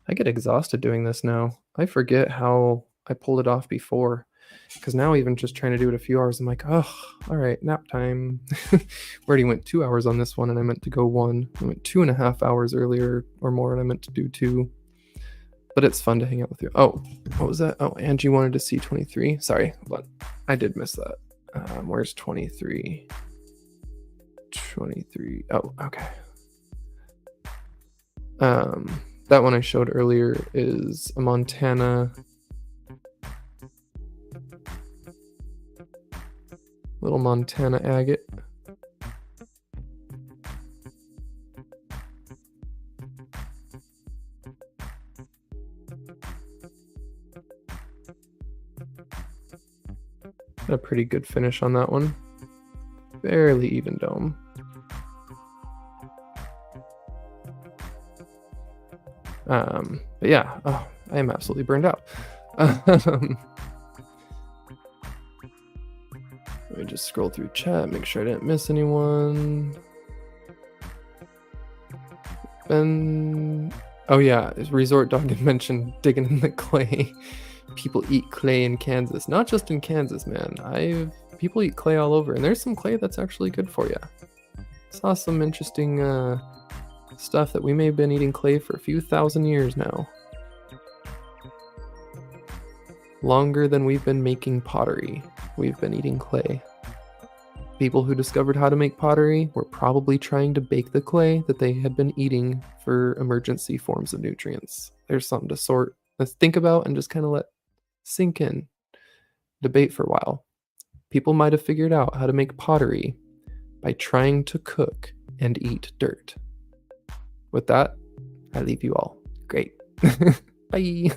I get exhausted doing this now. I forget how I pulled it off before. Because now even just trying to do it a few hours, I'm like, oh, all right, nap time. We already went 2 hours on this one, and I meant to go 1. I went 2.5 hours earlier or more, and I meant to do 2. But it's fun to hang out with you. Oh, what was that? Oh, Angie wanted to see 23. Sorry, hold on. I did miss that. Where's 23? 23. Oh, okay. That one I showed earlier is a Montana... little Montana agate. Got a pretty good finish on that one. Fairly even dome. But yeah, oh, I am absolutely burned out. Let me just scroll through chat, make sure I didn't miss anyone. Oh yeah, Resort Dog had mentioned digging in the clay. People eat clay in Kansas. Not just in Kansas, man. People eat clay all over, and there's some clay that's actually good for you. Saw some interesting stuff that we may have been eating clay for a few thousand years now. Longer than we've been making pottery, we've been eating clay. People who discovered how to make pottery were probably trying to bake the clay that they had been eating for emergency forms of nutrients. There's something to let's think about and just kind of let sink in. Debate for a while. People might have figured out how to make pottery by trying to cook and eat dirt. With that, I leave you all. Great. Bye.